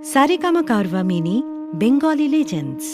Saregama Carvaan mini Bengali legends.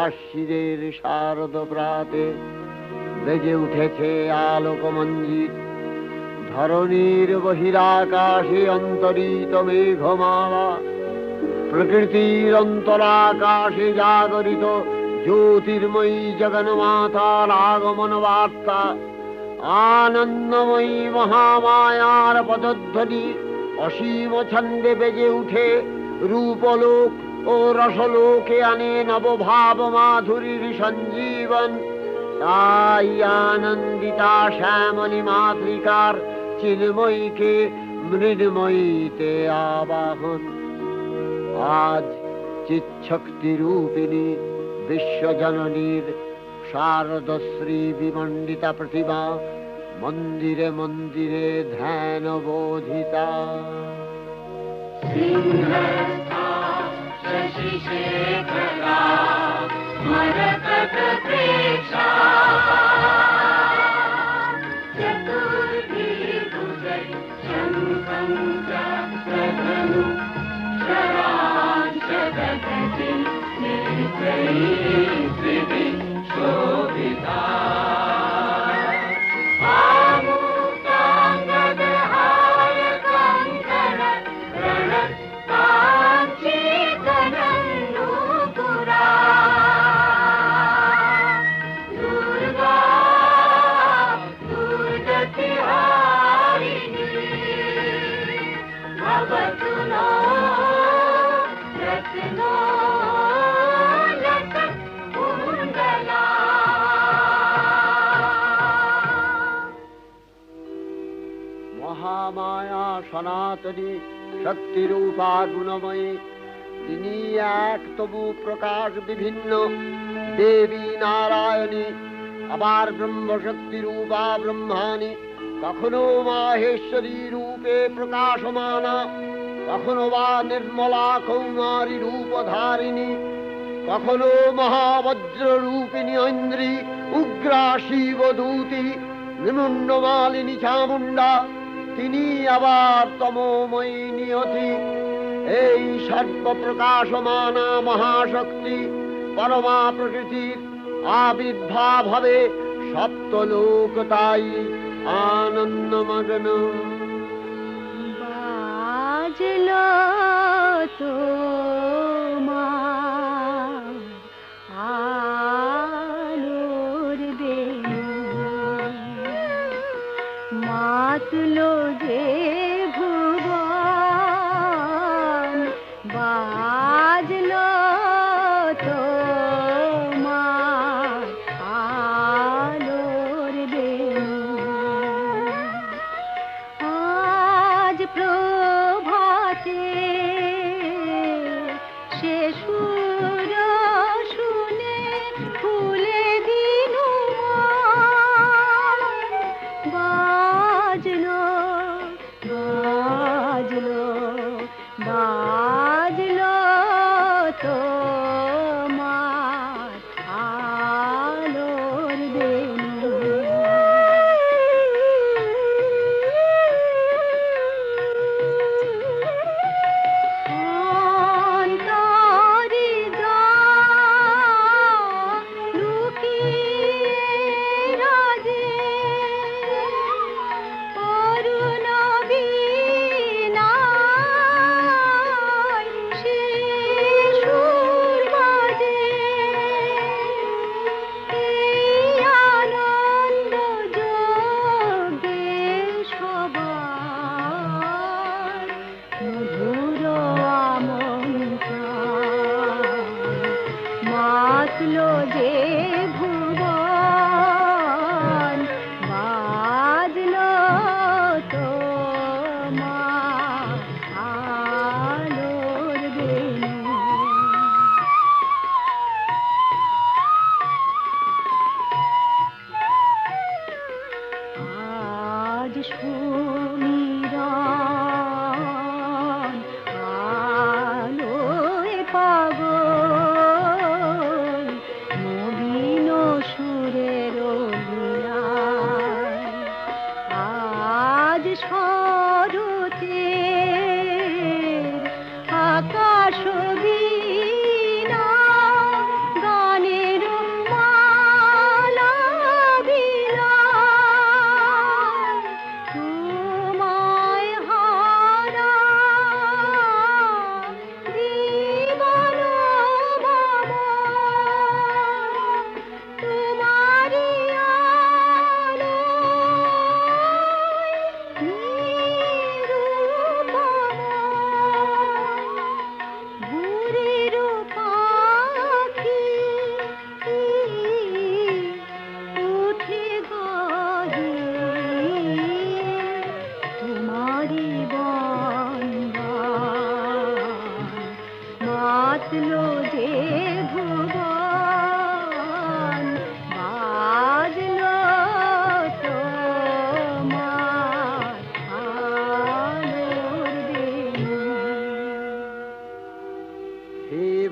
আশ্বিরের শারদ প্রাতে বেজে উঠেছে আলোকমঞ্জিত, ধরণীর বহিরাকাশে অন্তরিত মেঘমালা, প্রকৃতির অন্তরাকাশে জাগরিত জ্যোতির্ময়ী জগন্মাতার আগমন বার্তা, আনন্দময়ী মহামায়ার পদধ্বনি অসীম ছন্দে বেজে উঠে রূপলোক ও রসলোকে আনে নবভাব মাধুরীর সঞ্জীবন। তাই আনন্দিতা শ্যামলী মাতৃকার চিন্ময়ীকে মৃন্ময়ীতে আবাহন। আজ চিৎশক্তি রূপিণী বিশ্বজননীর শারদশ্রী বিমণ্ডিতা প্রতিমা মন্দিরে মন্দিরে ধ্যান বোধিতা। মহামায়া সনাতনী শক্তিরূপা গুণময়ী, তিনি এক তবু প্রকাশ বিভিন্ন দেবী নারায়ণী, আবার ব্রহ্মশক্তি রূপা ব্রহ্মাণী, কখনো মাহেশ্বরী রূপে প্রকাশমানা, কখনো বা নির্মলা কৌমারী রূপধারিণী, কখনো মহাবজ্র রূপিণী ঐন্দ্রী, উগ্রা শিবদূতি, নিমুন্ডমালিনী চামুণ্ডা, তিনি আবার তমোময়ী নিয়তি। এই সর্বপ্রকাশমানা মহাশক্তি পরমা প্রকৃতির আবির্ভাব হবে সপ্তলোক, তাই আনন্দমগ্ন। বাজলো তোমার আলোর বেণী, মাতলো যে ভুবন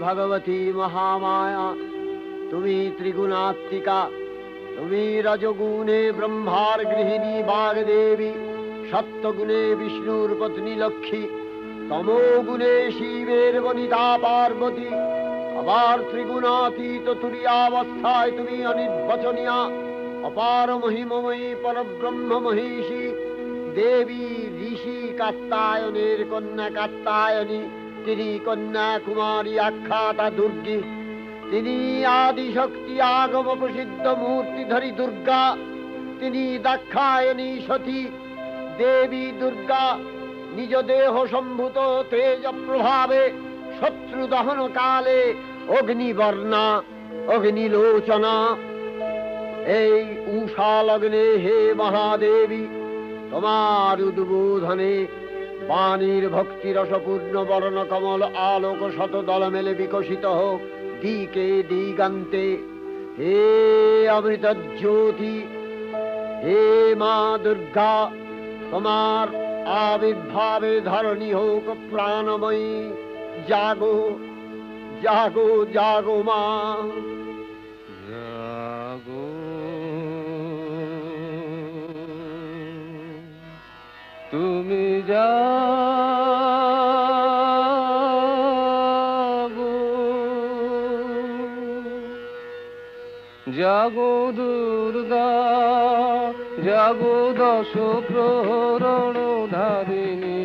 ভগবতী মহামায়া, তুমি ত্রিগুণাত্মিকা, তুমি রজগুণে ব্রহ্মার গৃহিণী বাগদেবী, সত্যগুণে বিষ্ণুর পত্নী লক্ষ্মী, তমোগুণে শিবের বনিতা পার্বতী, আবার ত্রিগুণাতীত তুরীয়াবস্থায় তুমি অনির্বচনীয়া, অপার মহিমময়ী পরব্রহ্ম মহিষী দেবী, ঋষি কাত্যায়নের কন্যা কাত্যায়নী, তিনি কন্যা কুমারী আখ্যাতা দুর্গী, তিনি আদিশক্তি আগম প্রসিদ্ধ মূর্তিধরী দুর্গা, তিনি দাক্ষায়নী সতী দেবী দুর্গা, নিজ দেহ সম্ভূত তেজ প্রভাবে শত্রু দহন কালে অগ্নিবর্ণা অগ্নিলোচনা। এই উষা লগ্নে হে মহাদেবী, তোমার উদ্বোধনে বাণীর ভক্তিরসপূর্ণ বর্ণ কমল আলোক শত দল মেলে বিকশিত হোক দিকে দিগান্তে। হে অমৃত জ্যোতি, হে মা দুর্গা, তোমার আবির্ভাবে ধরণী হোক প্রাণময়ী। জাগো জাগো জাগো মা, জাগো তুমি জাগো, জাগো দুর্গা, জাগো দশ প্রহরণ ধারিণী,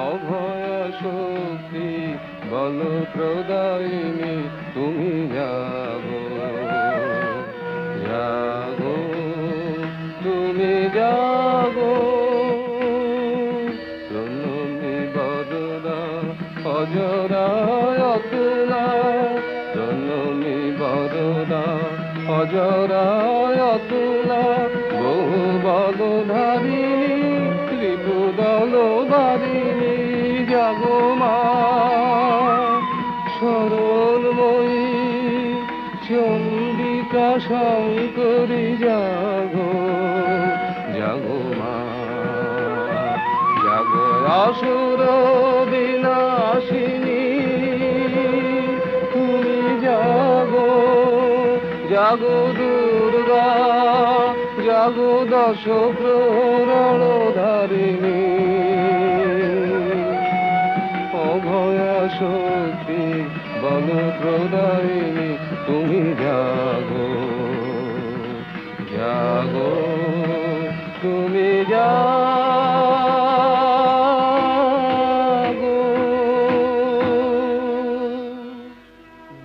অভয় শক্তি বল প্রদায়িনী, তুমি জাগো জাগো তুমি জাগো। প্রণমী বরদা অজরায় অতুলা, প্রণমী বরদা অজরায় অতুলা, বহু বলধারিণী ত্রিপুদল বারিণী, জাগো মা সরলময়ী চন্ডিকা শঙ্করী, জাগো জাগো মা, জাগো আসুর বিনাশিনী, তুমি জাগো জাগো দুর্গা, জাগো দশ প্রহরণ ধারিণী, অভয়া শক্তি বল প্রদায়িনী, তুমি জাগো জাগো তুমি জাগো।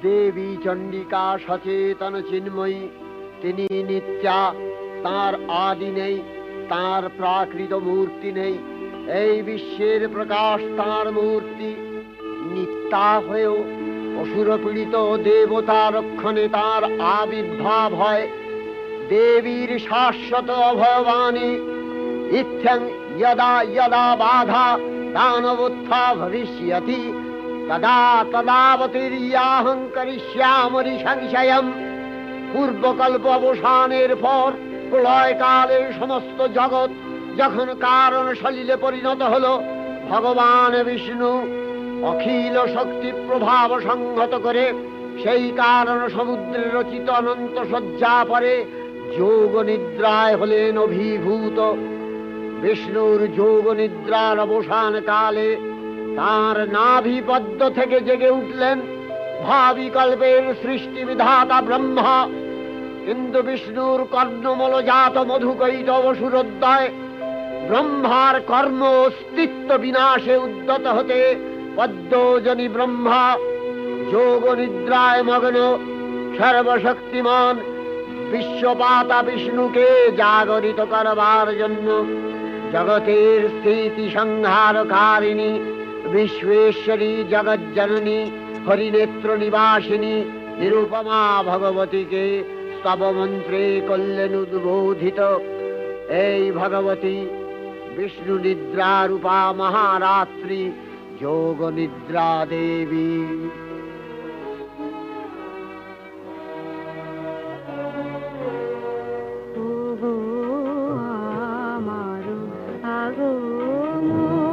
দেবী চণ্ডিকা সচেতন চিন্ময়ী, তিনি নিত্যা, তার আদি নেই, তার প্রাকৃত মূর্তি নেই, এই বিশ্বের প্রকাশ তার মূর্তি। নিত্যা হয়েও অসুর পীড়িত দেবতা রক্ষণে তার আবির্ভাব হয়। দেবীর শাশ্বত অভয়বাণী, ইত্থং যদা যদা বাধা দানবোত্থা ভবিষ্যতি, তদা তদাবতীর্যাহং করিষ্যামি সংশয়ম। পূর্বকল্প অবসানের পর প্রলয়কালে সমস্ত জগৎ যখন কারণ সলিলে পরিণত হলো, ভগবান বিষ্ণু অখিল শক্তি প্রভাব সংহত করে সেই কারণ সমুদ্রে রচিত অনন্ত শয্যা পরে যোগ নিদ্রায় হলেন অভিভূত। বিষ্ণুর যোগ নিদ্রার অবসান কালে তার নাভিপদ্ম থেকে জেগে উঠলেন ভাবিকল্পের সৃষ্টি বিধাতা ব্রহ্মা। কিন্তু বিষ্ণুর কর্ণমলজাত মধুকৈটব সুরোদ্দয় ব্রহ্মার কর্ম অস্তিত্ব বিনাশে উদ্যত হতে পদ্মজনী ব্রহ্মা যোগ নিদ্রায় মগ্ন সর্বশক্তিমান বিশ্বপাতা বিষ্ণুকে জাগরিত করবার জন্য জগতের স্থিতি সংহারকারিণী বিশ্বেশ্বরী জগজ্জননী হরিনেত্র নিবাসিনী নিরুপমা ভগবতীকে স্তবমন্ত্রে করলেন উদ্বোধিত। এই ভগবতী বিষ্ণু নিদ্রা রূপা মহারাত্রি যোগ নিদ্রা দেবী। আগমনী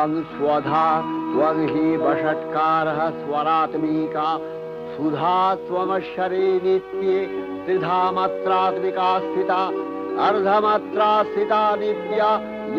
त्वं स्वधा त्वं हि वषट्कारः स्वरात्मिका सुधा त्वमक्षरे नित्ये त्रिधा मात्रात्मिका स्थिता अर्धमात्रा स्थिता नित्या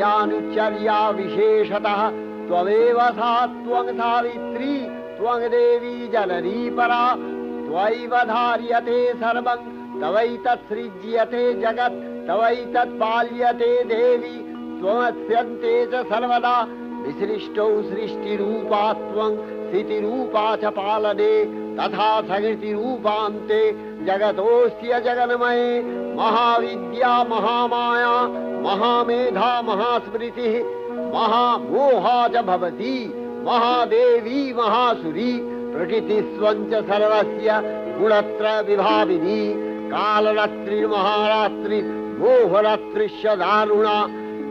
यानुचर्या विशेषतः त्वमेव सा त्वं सावित्री त्वं देवी जननी परा त्वयैव धार्यते सर्वं तवैतत्सृज्यते जगत् तवैतत्पाल्यते देवी त्वमस्यन्ते च सर्वदा विसृष्टौ सृष्टिरूपा त्वं स्थितिरूपा च पालने तथा सकृतिरूपान्ते जगतोऽस्य जगन्मये महाविद्या महामाया महामेधा महास्मृतिः महामोहा च भवति महादेवी महासुरी प्रकृतिस्त्वं च सर्वस्य गुणत्रय विभाविनी कालरात्रिर्महारात्रि मोहरात्रिश्च दारुणा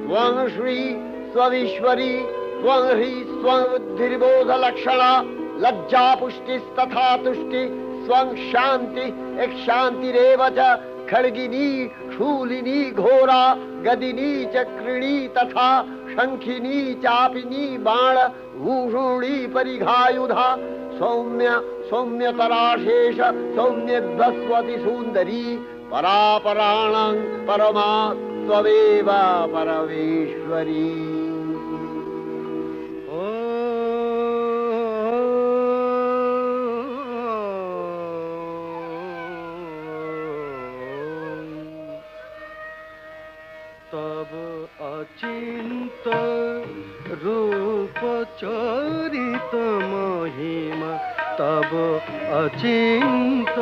त्वं श्री स्वईश्वरी त्वं ह्री स्वबुद्धिर्बोधलक्षणा लज्जा पुष्टिस्तथा तुष्टि स्वं शान्ति एक शान्तिरेव च खड्गिनी शूलिनी घोरा गदिनी चक्रिणी तथा शंखिनी चापिनी बाण भूषुणी परिघायुधा सौम्य सौम्यतराशेष सौम्यभस्वती सुंदरी परापराणां परमा त्वमेव परमेश्वरी। तब अचिंत रूप चरित महिमा तब अचिंत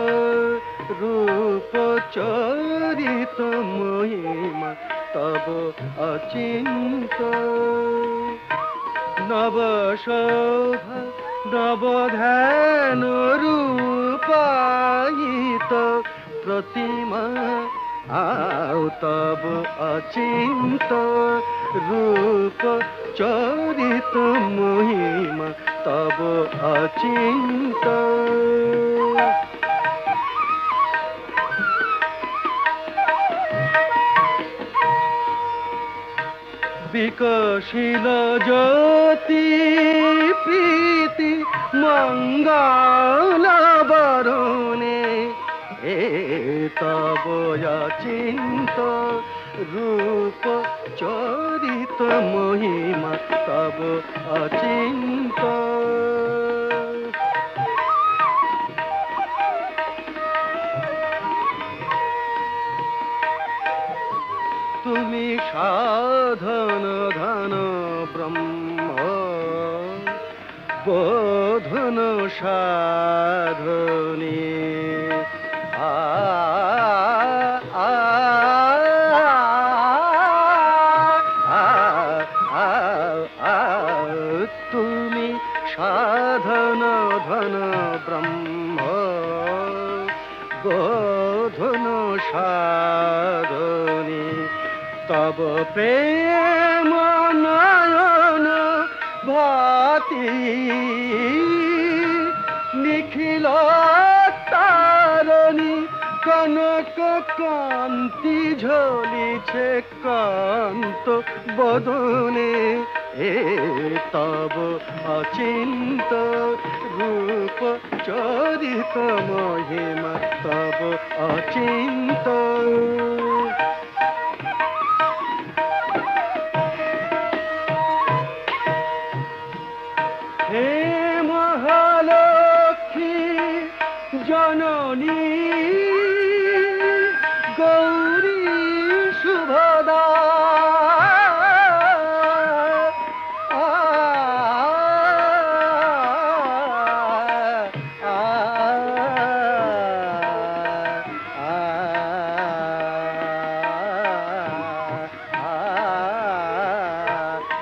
रूप चरित महिमा तब अचिंत नव शोभा नव ध्यान रूपायित प्रतिमा आओ तब अचिंत रूप चरित महिमा तब अचिंत विकसिल ज्योति प्रीति मंगल बरुणे तब अचिंत रूप चरित महिमा तब अचिंत तुमी साधन धन ब्रह्म बोधन साधनी तुमी साधन धन ब्रह्म बोधन साधनी तब प्रेम नयन भाति निखिल तारणी कनक कांति झलिছে कांत बदने तब अचिंत रूप चरित महिमा तब अचिंत हे महालक्ष्मी जननी गौरी शुभदा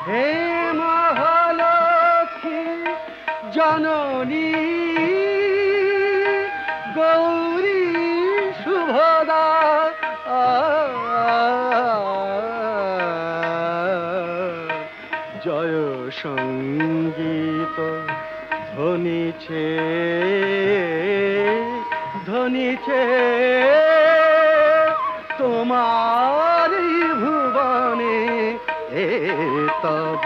हे महालक्ष्मी जननी गौरी शुभदा जय संगीत ধ্বনিছে ধ্বনিছে তোমার ভুবনে তব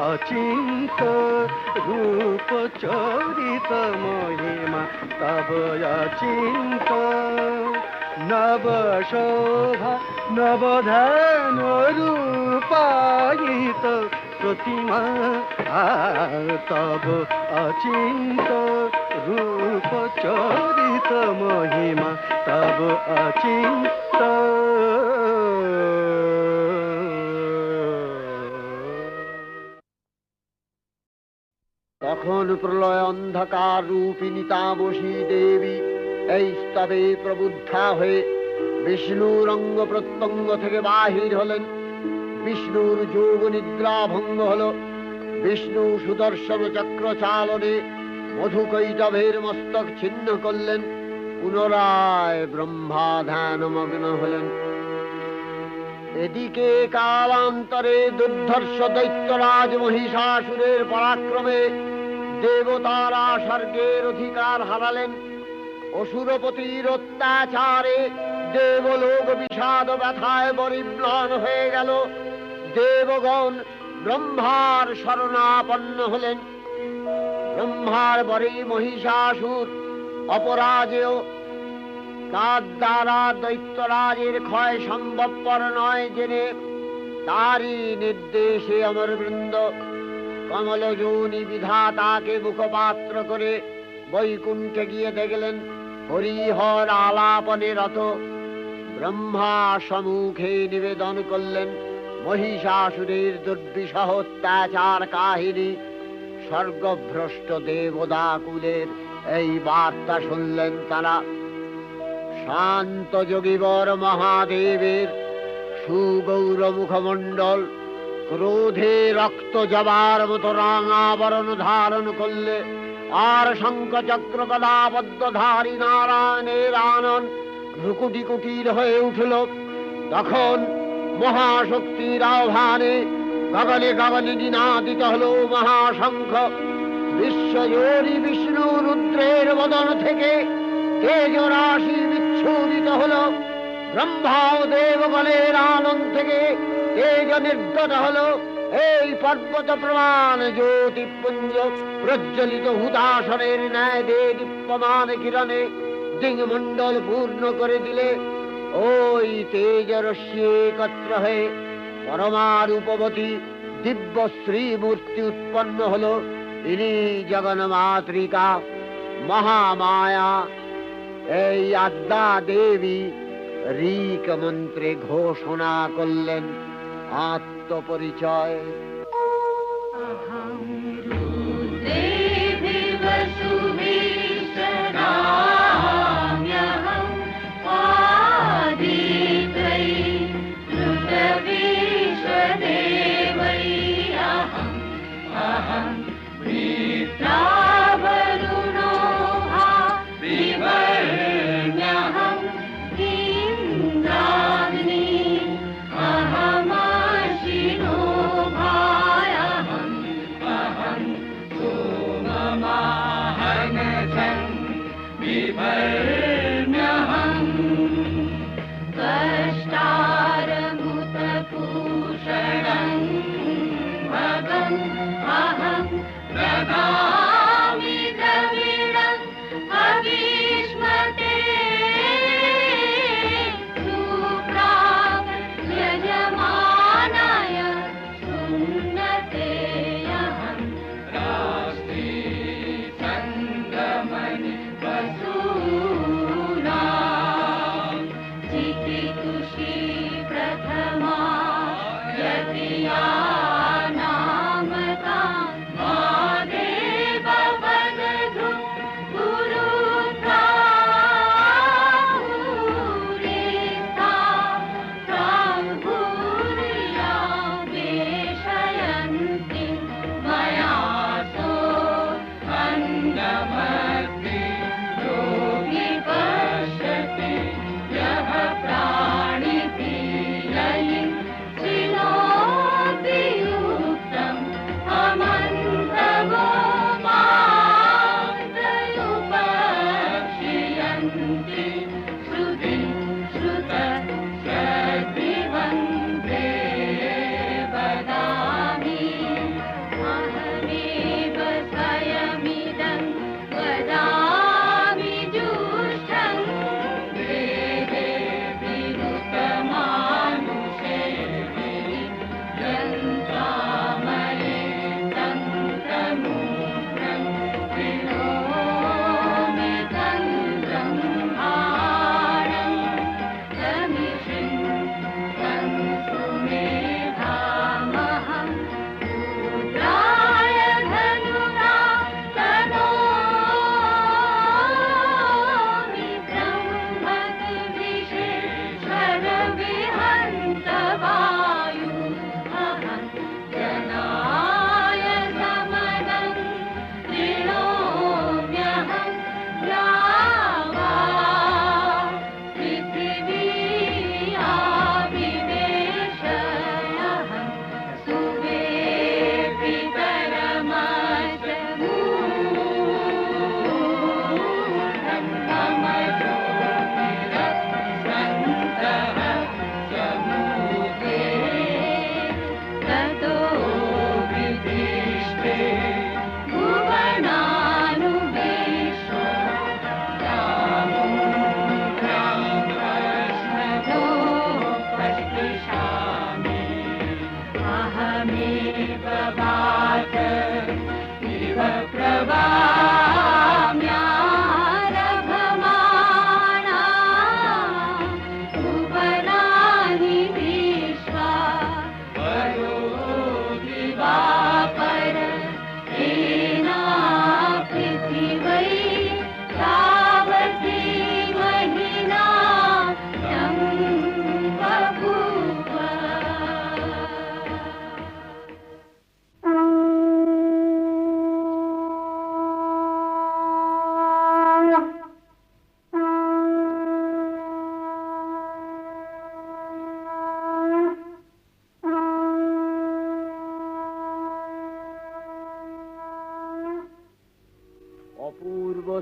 অচিন্ত রূপ চরিত মহিমা তব অচিন্ত নব শোভা নবধান রূপায়িত প্রতিমা তব অচিন্ত রূপ চরিত মহিমা তব অচিন্ত। তখন প্রলয় অন্ধকার রূপিণী তামসী দেবী এই স্তবে প্রবুদ্ধা হয়ে বিষ্ণুর অঙ্গ প্রত্যঙ্গ থেকে বাহির হলেন। বিষ্ণুর যোগ নিদ্রা ভঙ্গ হল। বিষ্ণু সুদর্শন চক্র চালনে মধুকৈটভের মস্তক ছিন্ন করলেন। পুনরায় ব্রহ্মা ধ্যানমগ্ন হলেন। এদিকে কালান্তরে দুর্ধর্ষ দৈত্যরাজ মহিষাসুরের পরাক্রমে দেবতারা স্বর্গের অধিকার হারালেন। অসুরপতির অত্যাচারে দেবলোক বিষাদ ব্যথায় পরিম্লান হয়ে গেল। দেবগণ ব্রহ্মার শরণাপন্ন হলেন। ব্রহ্মার পরে মহিষাসুর অপরাজেয়। তার দ্বারা দৈত্যরাজের ক্ষয় সম্ভবপর নয় জেনে তারই নির্দেশে অমরবৃন্দ কমলযোনি বিধাতাকে মুখপাত্র করে বৈকুণ্ঠে গিয়ে দেখলেন হরিহর আলাপনে রত। ব্রহ্মা সম্মুখে নিবেদন করলেন মহিষাসুরের দুর্বিষহ অত্যাচার কাহিনী। স্বর্গভ্রষ্ট দেবদাকুলের এই বার্তা শুনলেন তারা। শান্ত যোগীবর মহাদেবের সুগৌর মুখমণ্ডল ক্রোধে রক্ত জবার মতো রাঙাবরণ ধারণ করলে, আর শঙ্খ চক্র গদাপদ্মধারী নারায়ণের আনন ভ্রুকুটি কুটির হয়ে উঠল। তখন মহাশক্তির আহ্বানে গগনে গগনে নিনাদিত হল মহাশঙ্খ। বিশ্বজোরি বিষ্ণু রুদ্রের বদন থেকে তেজ রাশি বিচ্ছুরিত হল। ব্রহ্মা ও দেবগণের আনন্দ থেকে তেজ নির্গত হল। এই পর্বত প্রমাণ জ্যোতিপুঞ্জ প্রজ্বলিত হুতাসনের ন্যায় দীপ্যমান কিরণে দিংমণ্ডল পূর্ণ করে দিলে ওই তেজ রশ্মি একত্র হয়ে পরমারূপবতী দিব্য শ্রীমূর্তি উৎপন্ন হল। ইনি জগন্মাতৃকা মহামায়া। এই আদ্যা দেবী ঋক মন্ত্রে ঘোষণা করলেন আত্মপরিচয়।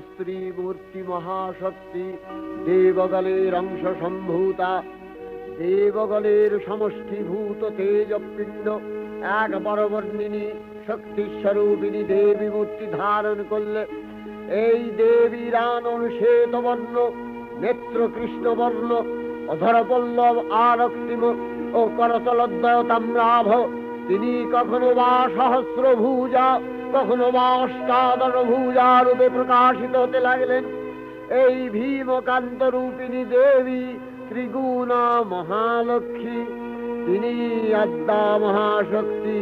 স্ত্রী মূর্তি মহাশক্তি, দেবগলের অংশ সম্ভূতা, দেবগলের সমষ্টিভূত তেজপিণ্ড এক বরবর্ণিনী শক্তিস্বরূপিণী দেবী মূর্তি ধারণ করলে এই দেবীর আনন শ্বেতবর্ণ, নেত্র কৃষ্ণবর্ণ, অধরপল্লব আরক্তিম ও করতলদ্বয় তাম্রাভ। তিনি কখনো বা সহস্রভুজা, কখনো বা অষ্টাদশভুজা রূপে প্রকাশিত হতে লাগলেন। এই ভীমকান্ত রূপিণী দেবী ত্রিগুণা মহালক্ষ্মী, তিনি আদ্যা মহাশক্তি।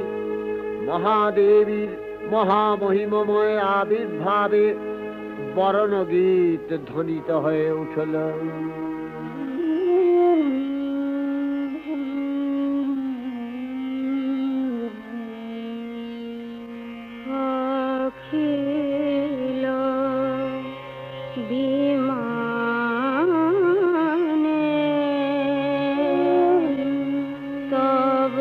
মহাদেবীর মহামহিমময় আবির্ভাবে বরণগীত ধ্বনিত হয়ে উঠল। অখিল বিমানে তব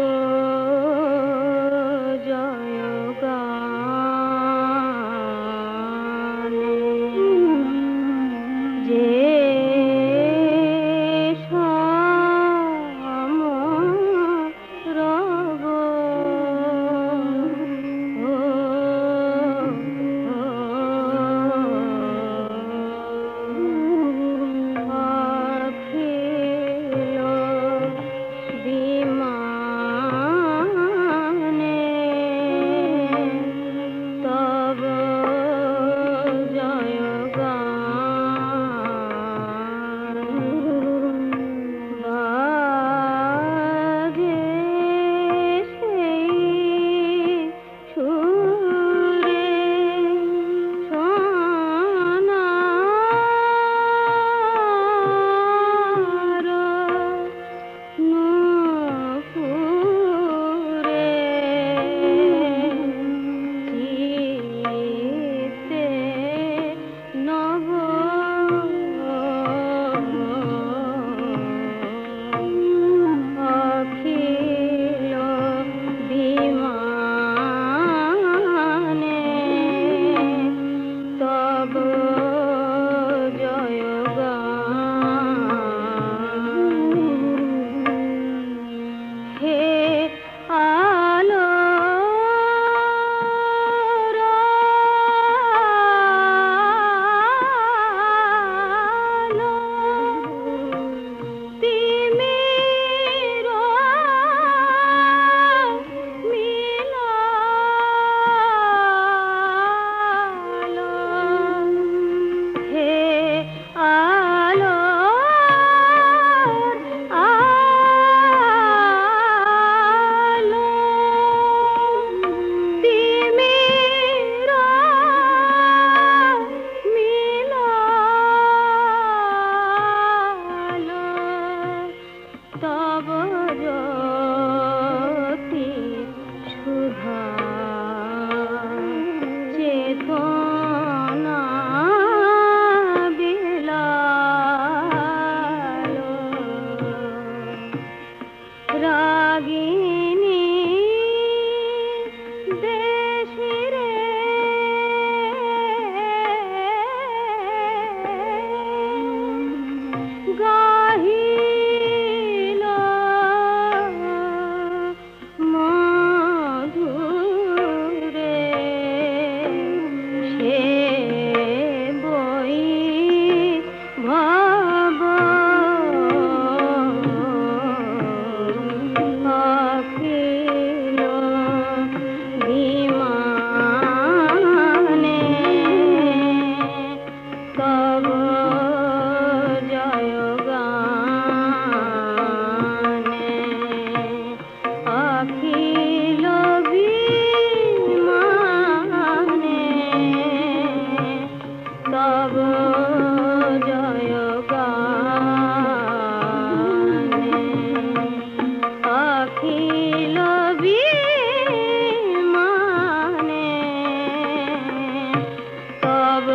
জয়গানে যে সমরব অখিল বিমানে তব জয়গান বাজে সেই সুরে সোনার নূপুরে চিত্তে নব অখিল বিমানে তব জয়গান হে আলোর আলো তিমির মিলালো হে আলোর আলো তিমির মিলালো তব জ্যোতি সুধা চেতনা বিলালো রাগিনী দেশিরে গাহিল মধুরে সে বই ভাব অখিল বিমানে তব জয়গানে অখিল বিমানে তব জয়গানে অখিল বিমানে তব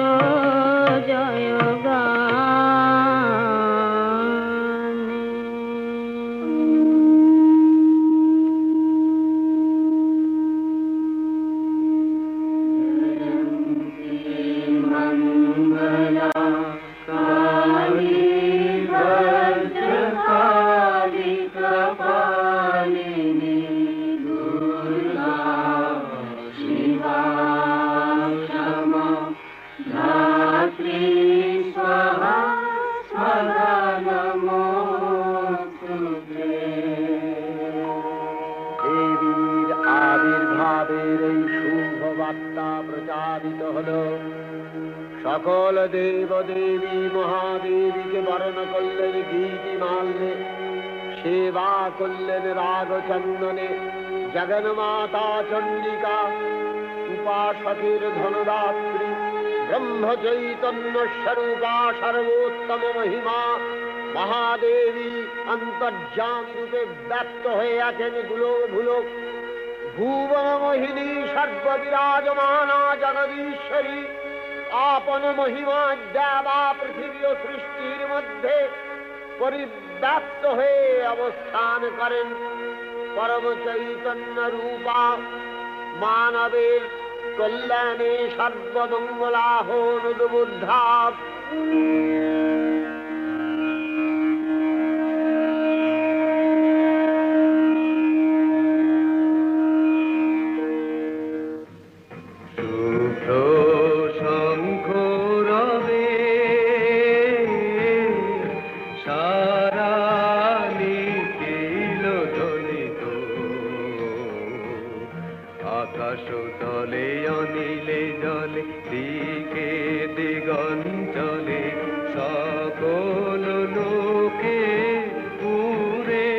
জয়গানে সকল দেব দেবী মহাদেবীকে বরণ করলেন গীতি মাল্যে, সেবা করলেন রাগ চন্দনে। জগন্মাতা চণ্ডিকা উপাসকের ধনদাত্রী, ব্রহ্ম চৈতন্য স্বরূপা সর্বোত্তম মহিমা মহাদেবী অন্তর্যামী রূপে ব্যক্ত হয়ে আছেন গুলোক ভুলোক। ভুবন মোহিনী সর্ববিরাজমানা জগদীশ্বরী আপন মহিমা দেবা পৃথিবী ও সৃষ্টির মধ্যে পরিব্যাপ্ত হয়ে অবস্থান করেন। পরম চৈতন্য রূপা মানবের কল্যাণে সর্বমঙ্গলাহনুদ্বুদ্ধা। আকাশ তলে অনিলে জলে দিকে দিগঞ্চলে সকল লোকে পুরে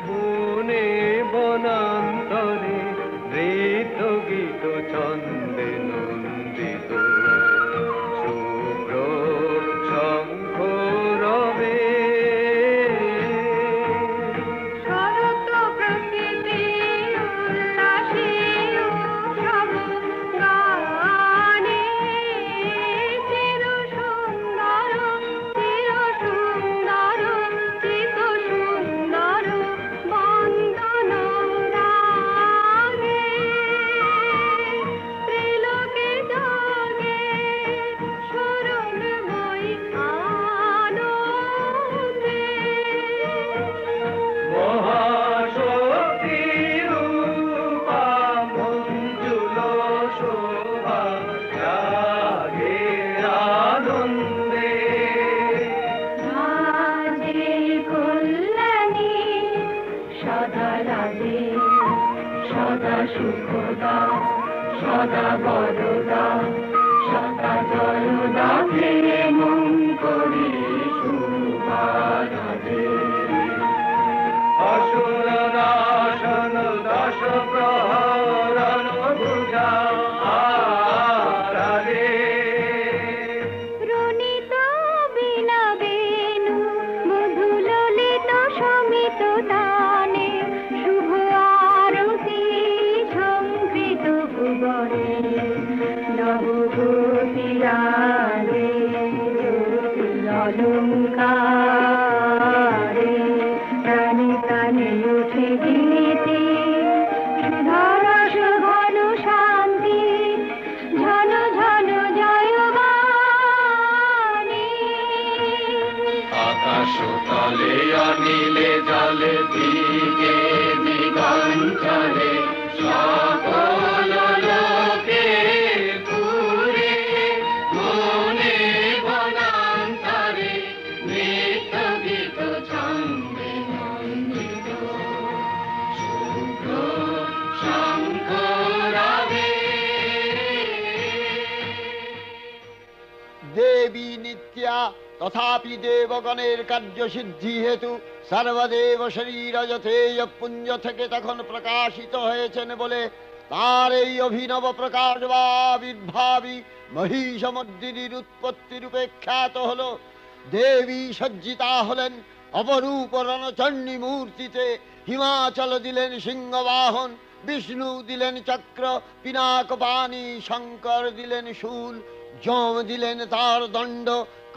বনে বনান্তরে নৃত্য গীত ছন্দে নন্দিত শুভ্র শঙ্খ রবে। সুখদা সদা বরদা সদা জয়দা হে মঙ্গলি শুভারাধে। অসুর নাশন দশ প্রহরণ ভুজা আরাধে। রণিত বীণা বেণু মধু ললিত সমিত তানে শুভ আরতি সংকৃত ভুবনে নবগোপীরাগে অলঙ্কারে প্রাণে প্রাণে উঠে গীতি সুধরস ঘন শান্তি ঝন ঝন জয়বাণী। আকাশ তলে অনিলে জলে দিকে দিগঞ্চলে সকল লোকে পুরে মনে বনান্তরে নৃত্য গীত ছন্দে নন্দিত শুভ্র শঙ্খ রবে। দেবী নিত্যা তথাপি দেবগণের কার্যসিদ্ধি হেতু সর্বদেব শরীর যথেয় পুঞ্জ থেকে তখন প্রকাশিত হয়েছেন বলে তার এই অভিনব প্রকাশ বা আবির্ভাবী মহিষমর্দিনীর উৎপত্তি রূপে খ্যাত হল। দেবী সজ্জিতা হলেন অপরূপ রণচণ্ডী মূর্তিতে। হিমাচল দিলেন সিংহবাহন, বিষ্ণু দিলেন চক্র পিনাক পানি, শঙ্কর দিলেন শূল, যম দিলেন তার দণ্ড,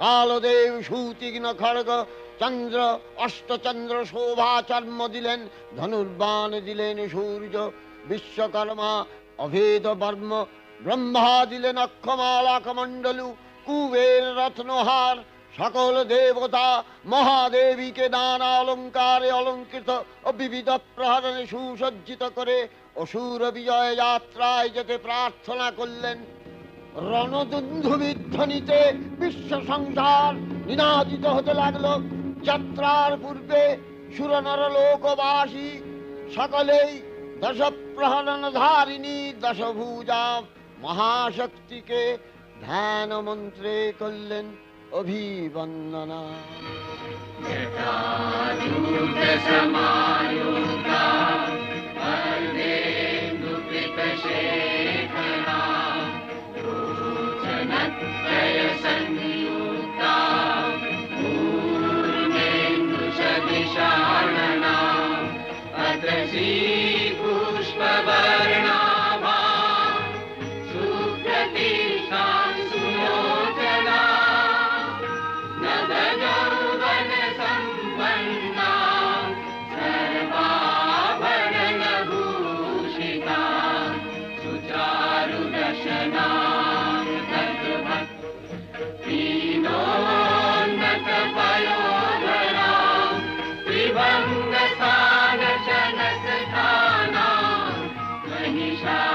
কালদেব সুতীক্ষ্ণ খড়গ, চন্দ্র অষ্টচন্দ্র শোভা চর্ম দিলেন, ধনুর্বাণ দিলেন সূর্য, বিশ্বকর্মা অভেদ বর্ম, ব্রহ্মা দিলেন অক্ষমালা কমণ্ডলু, কুবের রত্নহার। সকল দেবতা মহাদেবীকে নানা অলঙ্কারে অলঙ্কৃত ও বিবিধ প্রহরণে সুসজ্জিত করে অসুর বিজয় যাত্রায় যেতে প্রার্থনা করলেন। রণদুন্ধুবির ধ্বনিতে বিশ্ব সংসার নিনাদিত হতে লাগলো। যাত্রার পূর্বে সুরনর লোকবাসী সকলেই দশ প্রহরণ ধারিণী দশভুজা মহাশক্তিকে ধ্যান মন্ত্রে করলেন অভিবন্দনা। पुष्पवर्णाभा सुप्रतिष्ठां सुलोचना नवयौवनसम्पन्ना सर्वाभरणभूषिता सुचारुदशना दीनोन्नतपयोधरा त्रिभङ्गसानशनसखाना महिषासुरमर्दिनी।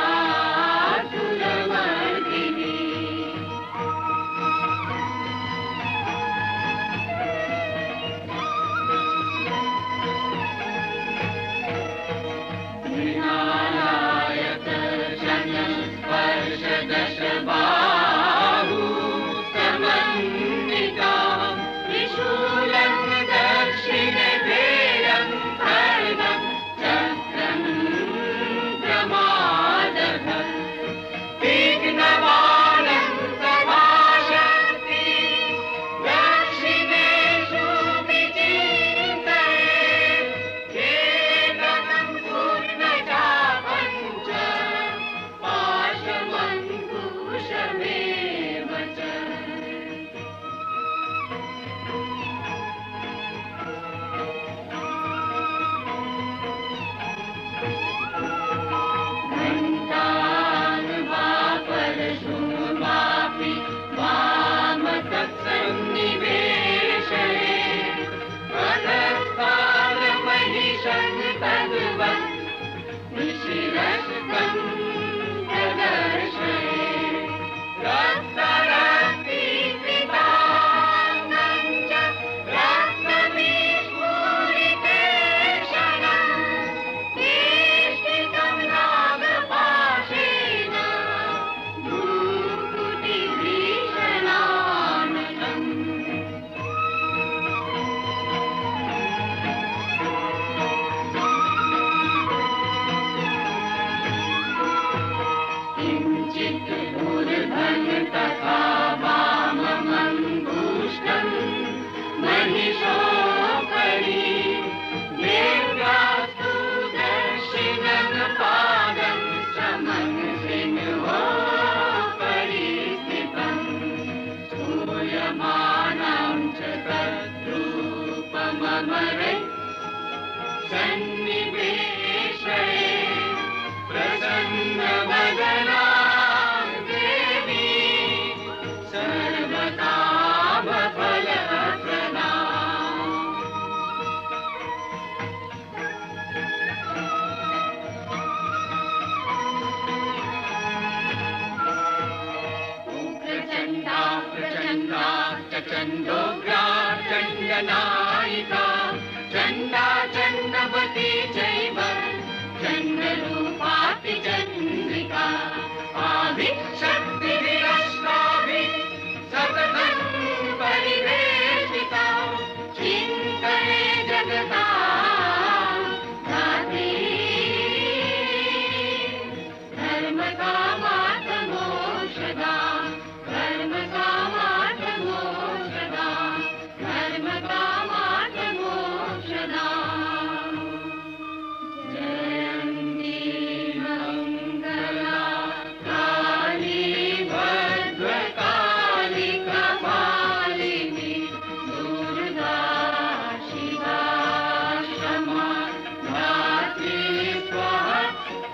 मृणालायत शनस्पर्शदशबाहु समन्विता त्रिशूलं दक्षिणभेदं खड्गं चक्रं प्रमादः तीक्ष्णबाणं सभाषन्ति दक्षिणेषु विचिन्तयेत् केवलं पूर्णचापं च पाशमङ्कुशमेव च। घण्टानुवापरशुमापि वामतत्सन्निवेशये अधस्थानमहिषं तद्वत् निशिरस्तं प्रदर्शये रक्तरक्तीकृताङ्गं च रक्तविस्फुरितेक्षणं वेष्टितं नागपाशेन भ्रूकुटिभीषणाननम्। किञ्चित् ऊर्ध्वं तथा वाममङ्गुष्ठं महिषोपरि देव्यास्तु दक्षिणं पादं श्रमं सिंहोपरि स्थितम् स्तूयमानं च तद्रूपममरे सन्निवेशये प्रसन्नवदना देवी सर्वकामफलप्रदा। प्रचण्डा प्रचण्डा चण्डोग्रा चण्डनायिका चण्डा चण्डवती चैव चण्डरूपाति चन्द्रिका आभिशक्तिभिरष्टाभिः सततं परिवेशिता चिन्तये जगता धात्री धर्मकामार्थमोक्षदा धर्मकामार्थमोक्षदा धर्मकामार्थमोक्षदा। जयन्ती मङ्गला काली भद्रकाली कपालिनी दुर्गा शिवा क्षमा धात्री स्वाहा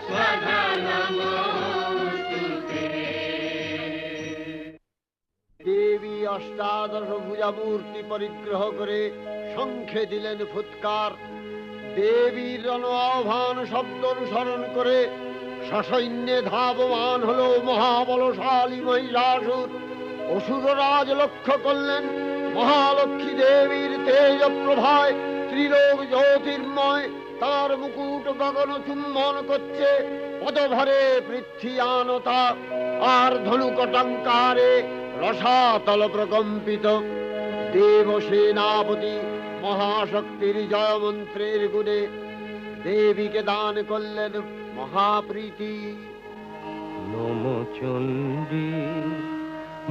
स्वधा नमोऽस्तु ते। দেবী অষ্টাদশ ভুজা মূর্তি পরিগ্রহ করে শঙ্খে দিলেন ফুৎকার। দেবীর রণ আহ্বান শব্দ অনুসরণ করে সসৈন্যে ধাবমান হলো মহাবলশালী মহিষাসুর। অসুররাজ লক্ষ্য করলেন মহালক্ষ্মী দেবীর তেজ প্রভায় ত্রিলোক জ্যোতির্ময়, তার মুকুট গগন চুম্বন করছে, পদভরে পৃথ্বী আনতা। আর ধনুকটঙ্কারে রসাতল প্রকম্পিত। দেব সেনাপতি মহাশক্তির জয় মন্ত্রের গুণে দেবীকে দান করলেন মহাপ্রীতি। নমো চণ্ডী,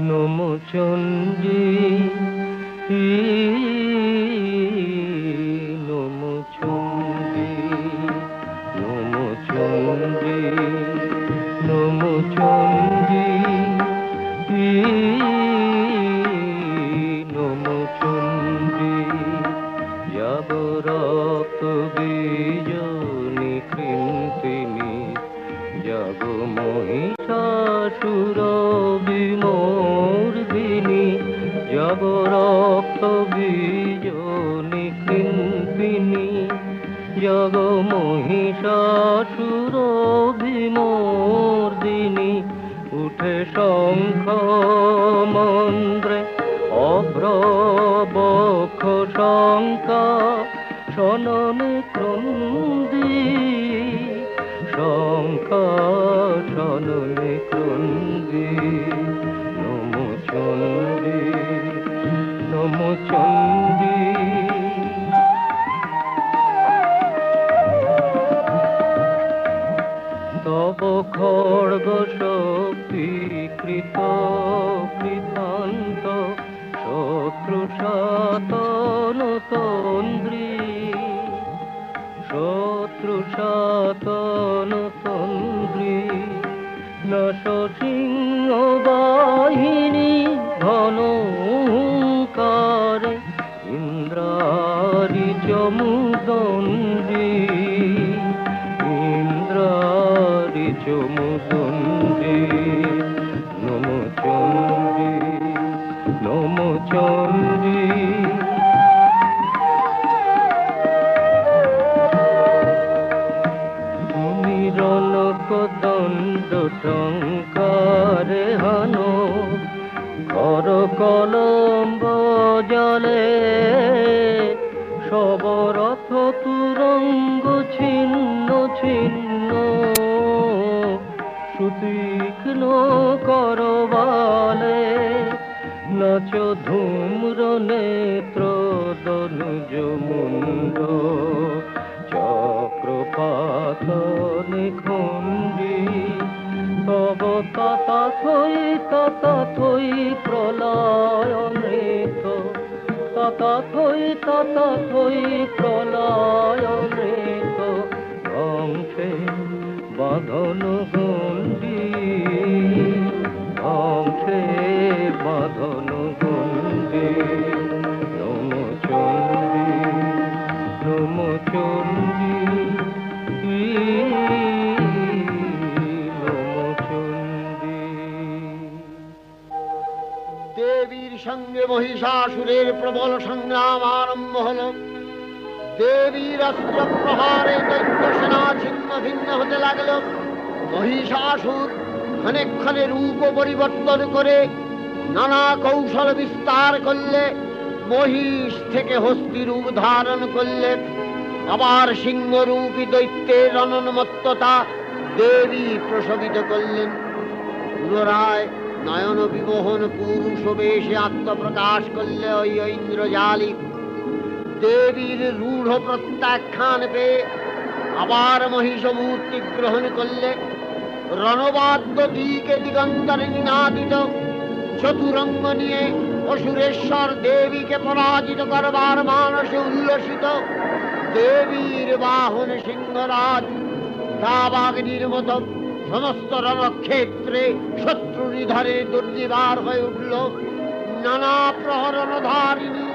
নমো চণ্ডী, নমো চণ্ডী, নমো চণ্ডী, নমো চণ্ডী, নমো চণ্ডী। যাব রক্ত বীজনি কৃন্তিনি, যাব মহিষাসুর বিমর্দিনী, যাব রক্ত বীজনি কৃন্তিনি, যাব মহিষাসুর বিমর্দিনী। উঠে শঙ্খ মন্দ্রে অভ্রবক্ষ শঙ্কা, শননে ক্রন্দী শঙ্কা, শননে ক্রন্দী। নমো চণ্ডী, নমো চণ্ডী। তব খড়গ শক্তি কৃত কৃতান্ত, শত্রু সাতন তন্দ্রী, শত্রু সাতন তন্দ্রী। নশ সিংহ বাহিনী ঘনকারে, ইন্দ্রারি চমুদণ্ডী, ইন্দ্রারি চমুদণ্ডী। নমো চণ্ডী, নমো চণ্ডী। তুমি রণক দণ্ড টঙ্কারে হানো, কর কলম্ব জলে, সবরথ তুরঙ্গ ছিন্ন ছিন্ন, সুতীক্ষ্ণ করবালে। নাচ ধূম্র নেত্র দনুজ মুন্ড, চক্রপাতনে খণ্ডী। তব তথাথই তথাথই প্রলয় নৃত্য, তথাথই তথাথই প্রলয় নৃত্য। ধ্বংসে বাঁধন গণ্ডী, ধ্বংসে বাঁধন গণ্ডী। নমো চণ্ডী, নমো চণ্ডী, নমো চণ্ডী। দেবীর সঙ্গে মহিষাসুরের প্রবল সংগ্রাম আরম্ভ হল। দেবীর অস্ত্র প্রহারে দৈত্য সেনা ছিন্ন ভিন্ন হতে লাগল। মহিষাসুর ক্ষণে রূপ পরিবর্তন করে নানা কৌশল বিস্তার করলে, মহিষ থেকে হস্তি রূপ ধারণ করলে। আবার সিংহরূপী দৈত্যের অনন্মত্ততা দেবী প্রশমিত করলেন। পুনরায় নয়ন বিমোহন পুরুষ বেশে আত্মপ্রকাশ করলে ওই ইন্দ্রজালিক। দেবীর রূঢ় প্রত্যাখ্যান পেয়ে আবার মহিষ মূর্তি গ্রহণ করলে। রণবাদ্য দিকে দিগন্তরে নিনাদিত, চতুরঙ্গ নিয়ে অসুরেশ্বর দেবীকে পরাজিত করবার মানসে উল্লসিত। দেবীর বাহন সিংহরাজ দাবাগ্নির মতো সমস্ত রণক্ষেত্রে শত্রু নিধনে দুর্নিবার হয়ে উঠল। নানা প্রহরণ ধারিণী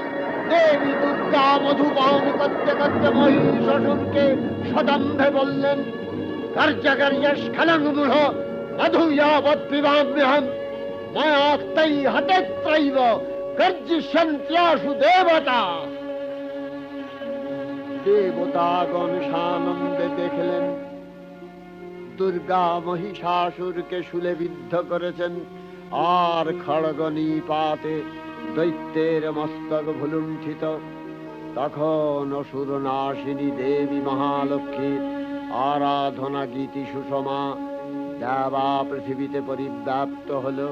দেবী দুর্গা মধুপান করতে করতে মহিষাসুরকে সদম্ভে বললেন, কার্যকার্য স্খলন মূঢ় মধুয়াবৎ পিবাম্যহম, মায়াক্তৈ হতেত্রৈব গর্জিষ্যন্ত্যাশু দেবতা। দেবতাগণ সানন্দে দেখলেন দুর্গা মহিষাসুরকে শূলে বিদ্ধ করেছেন, আর খড়গ নিপাতে দৈত্যের মস্তক ভুলুণ্ঠিত। তখন অসুর নাশিনী দেবী মহালক্ষ্মীর আরাধনা গীতি সুষমা দেবা পৃথিবীতে পরিব্যাপ্ত হলো।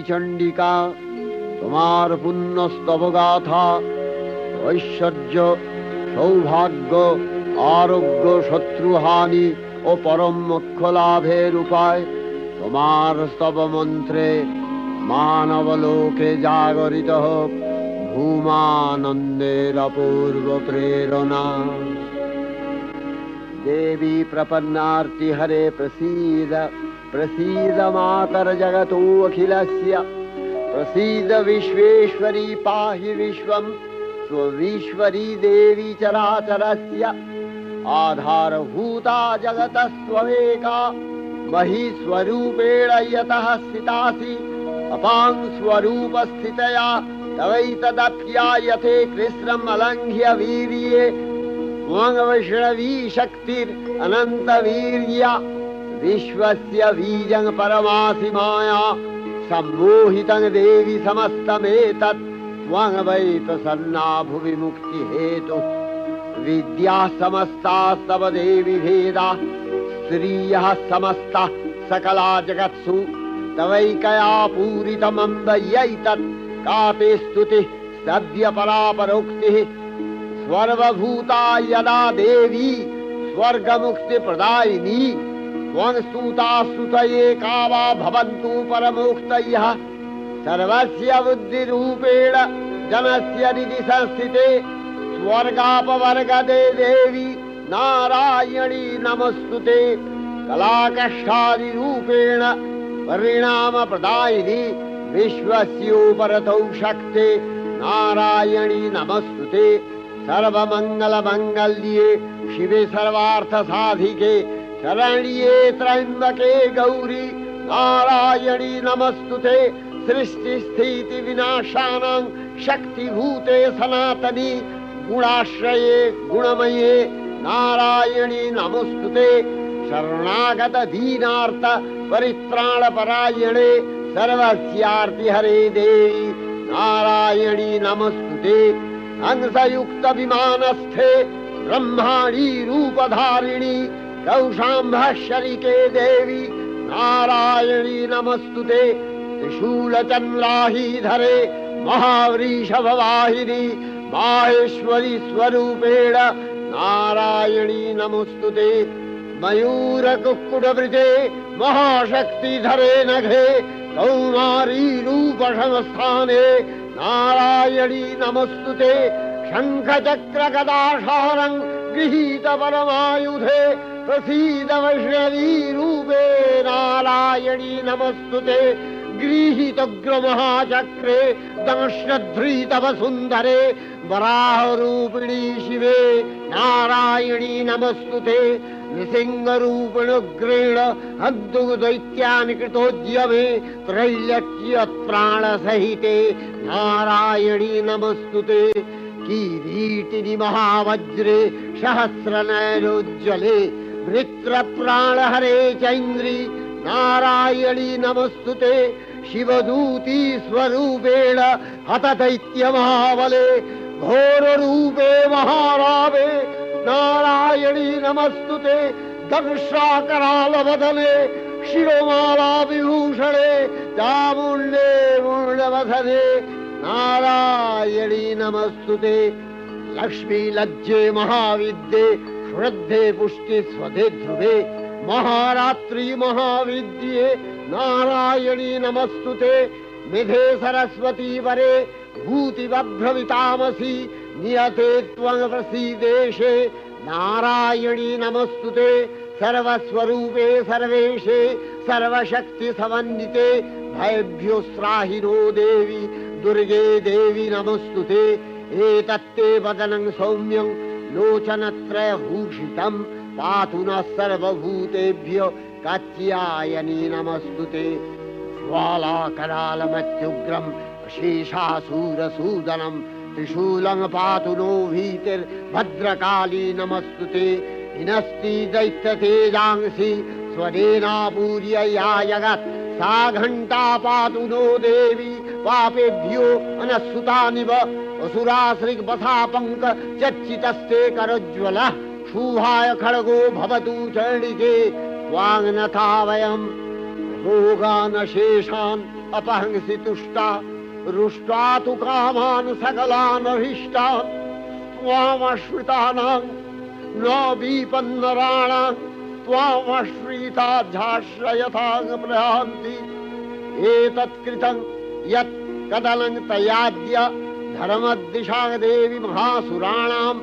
চণ্ডিকা, তোমার পুণ্য স্তবগাথা, ঐশ্বর্য, সৌভাগ্য, আরোগ্য, শত্রুহানি ও পরম মোক্ষ লাভের উপায় তোমার স্তব মন্ত্রে মানবলোকে জাগরিত হোক ভূমানন্দের অপূর্ব প্রেরণা। देवी प्रपन्नार्ति हरे प्रसीद प्रसीद मातर जगतो अखिलस्य प्रसीद विश्वेश्वरी पाहि विश्वं स्वविश्वरी देवी चराचरस्य आधारभूता जगतस्त्वमेका मही स्वरूपेण यतः स्थितासि अपां स्वरूपस्थितया तवैतदप्यायते कृष्णम् अलङ्घ्य वीर्ये वैष्णवी शक्तिर् अनंत वीर्या विश्वस्य बीजं परमासि माया सम्मोहितं देवी समस्तमेतत् त्वं वै प्रसन्ना भुवि मुक्ति हेतु विद्या समस्तास्तव देवी भेदा स्त्रियः समस्ता सकला जगत्सु तवैकया पूरितमम्ब यैतत् का ते स्तुतिः सद्य परापरोक्तिः सर्वभूता यदा देवी स्वर्गमुक्तिप्रदायिनी त्वं स्तुता स्तुतये का वा भवन्तु परमोक्तयः सर्वस्य बुद्धिरूपेण जनस्य हृदि संस्थिते स्वर्गापवर्गदे देवी नारायणी नमस्तुते कलाकष्टादिरूपेण परिणामप्रदायिनी विश्वस्योपरतौ शक्ते नारायणी नमस्तुते सर्वमङ्गलमङ्गल्ये शिवे सर्वार्थसाधिके शरण्ये त्र्यम्बके गौरी नारायणी नमस्तुते सृष्टिस्थितिविनाशानां शक्तिभूते सनातनी गुणाश्रये गुणमये नारायणी नमस्तुते शरणागत दीनार्थ परित्राणपरायणे सर्वस्यार्तिहरे देवी नारायणी नमस्तुते हंसयुक्त विमानस्थे ब्रह्माणी रूपधारिणी कौशाम्भशरिके देवी नारायणी नमस्तुते त्रिशूलचन्द्राहीधरे महावृषभवाहिनी माहेश्वरी स्वरूपेण नारायणी नमस्तुते मयूरकुक्कुटवृते महाशक्तिधरे नघे कौमारी रूपसंस्थाने नारायणी नमस्तुते शङ्खचक्रगदाशारं गृहीत परमायुधे प्रसीद वैष्णवी रूपे नारायणी नमस्तुते गृहीतोग्रमहाचक्रे दंश्रध्रीत वसुन्धरे वराहरूपिणी शिवे नारायणी नमस्तुते नृसिंहरूपिणुग्रेण हद्दुदैत्यानि कृतोद्यमे त्रैलक्ष्यत्राणसहिते नारायणी नमस्तुते किरीटिनि महावज्रे सहस्रनयनोज्ज्वले वृत्रप्राणहरे चैन्द्री नारायणी नमस्तुते शिवदूती स्वरूपेण हतदैत्यमहाबले घोररूपे महारावे नारायणी नमस्तुते दंशाकरालवदने शिरोमाला विभूषणे चामुण्डे मुण्डवसने नारायणी नमस्तुते लक्ष्मी लज्जे महाविद्ये श्रद्धे पुष्टि स्वधे ध्रुवे महारात्रि महाविद्ये नारायणी नमस्तुते निधे सरस्वती वरे भूतिवभ्रमितामसि नियते त्वं प्रसीदेशे नारायणी नमस्तुते सर्वस्वरूपे सर्वेशे सर्वशक्ति समन्विते भयभ्योस्त्राहिनो देवी दुर्गे देवी नमस्तुते एतत्ते वदनं सौम्यं लोचनत्रयभूषितं पातु नः सर्वभूतेभ्यो कात्यायनी नमस्तुते ज्वालाकरालमत्युग्रं शेषासूरसूदनं त्रिशूलं पातु नो भीतिर्भद्रकाली नमस्तुते हिनस्ति दैत्यतेजांसि स्वरेणापूर्य या जगत् सा घण्टा पातु नो देवी पापेभ्यो अनस्सुतानिव असुराश्रिग्वसापङ्क चच्चितस्ते करोज्ज्वलः शुभाय खड्गो भवतु चण्डिके त्वाङ्नथा वयं रोगानशेषान् अपहंसि तुष्टा रुष्टा तु कामान् सकलान् अभीष्टान् त्वामश्रितानां न विपन्नराणां त्वामश्रिता झाश्रयथां प्रयान्ति एतत्कृतं यत् कदनं तयाद्य धर्मदिशा देवी महासुराणां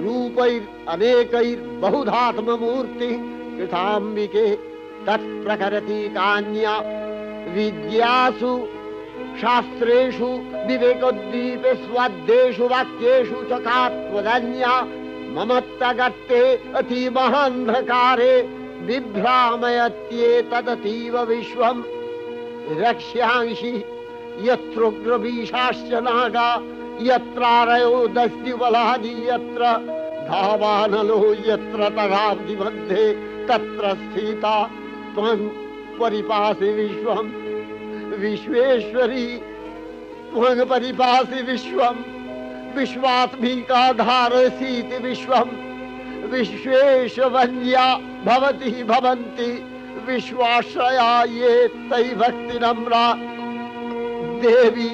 रूपैरनेकैर्बहुधात्ममूर्तिः कृताम्बिके तत्प्रकरति कान्या विद्यासु शास्त्रेषु विवेकोद्दीपे स्वाद्येषु वाक्येषु च का त्वदन्या ममत्तगत्ते अतिमहान्धकारे बिभ्रामयत्येतदतीव विश्वं रक्ष्यांसि यत्रोग्रवीशाश्च नागा यत्रारयो दस्युबलानि यत्र धावानलो यत्र तदाब्धि मध्ये तत्र स्थिता त्वं परिपासि विश्वं विश्वेश्वरी त्वं परिपासि विश्वं विश्वात्मिका धारसीति विश्वं विश्वेशवन्या भवति भवन्ति विश्वाश्रया ये तै भक्तिनम्रा देवी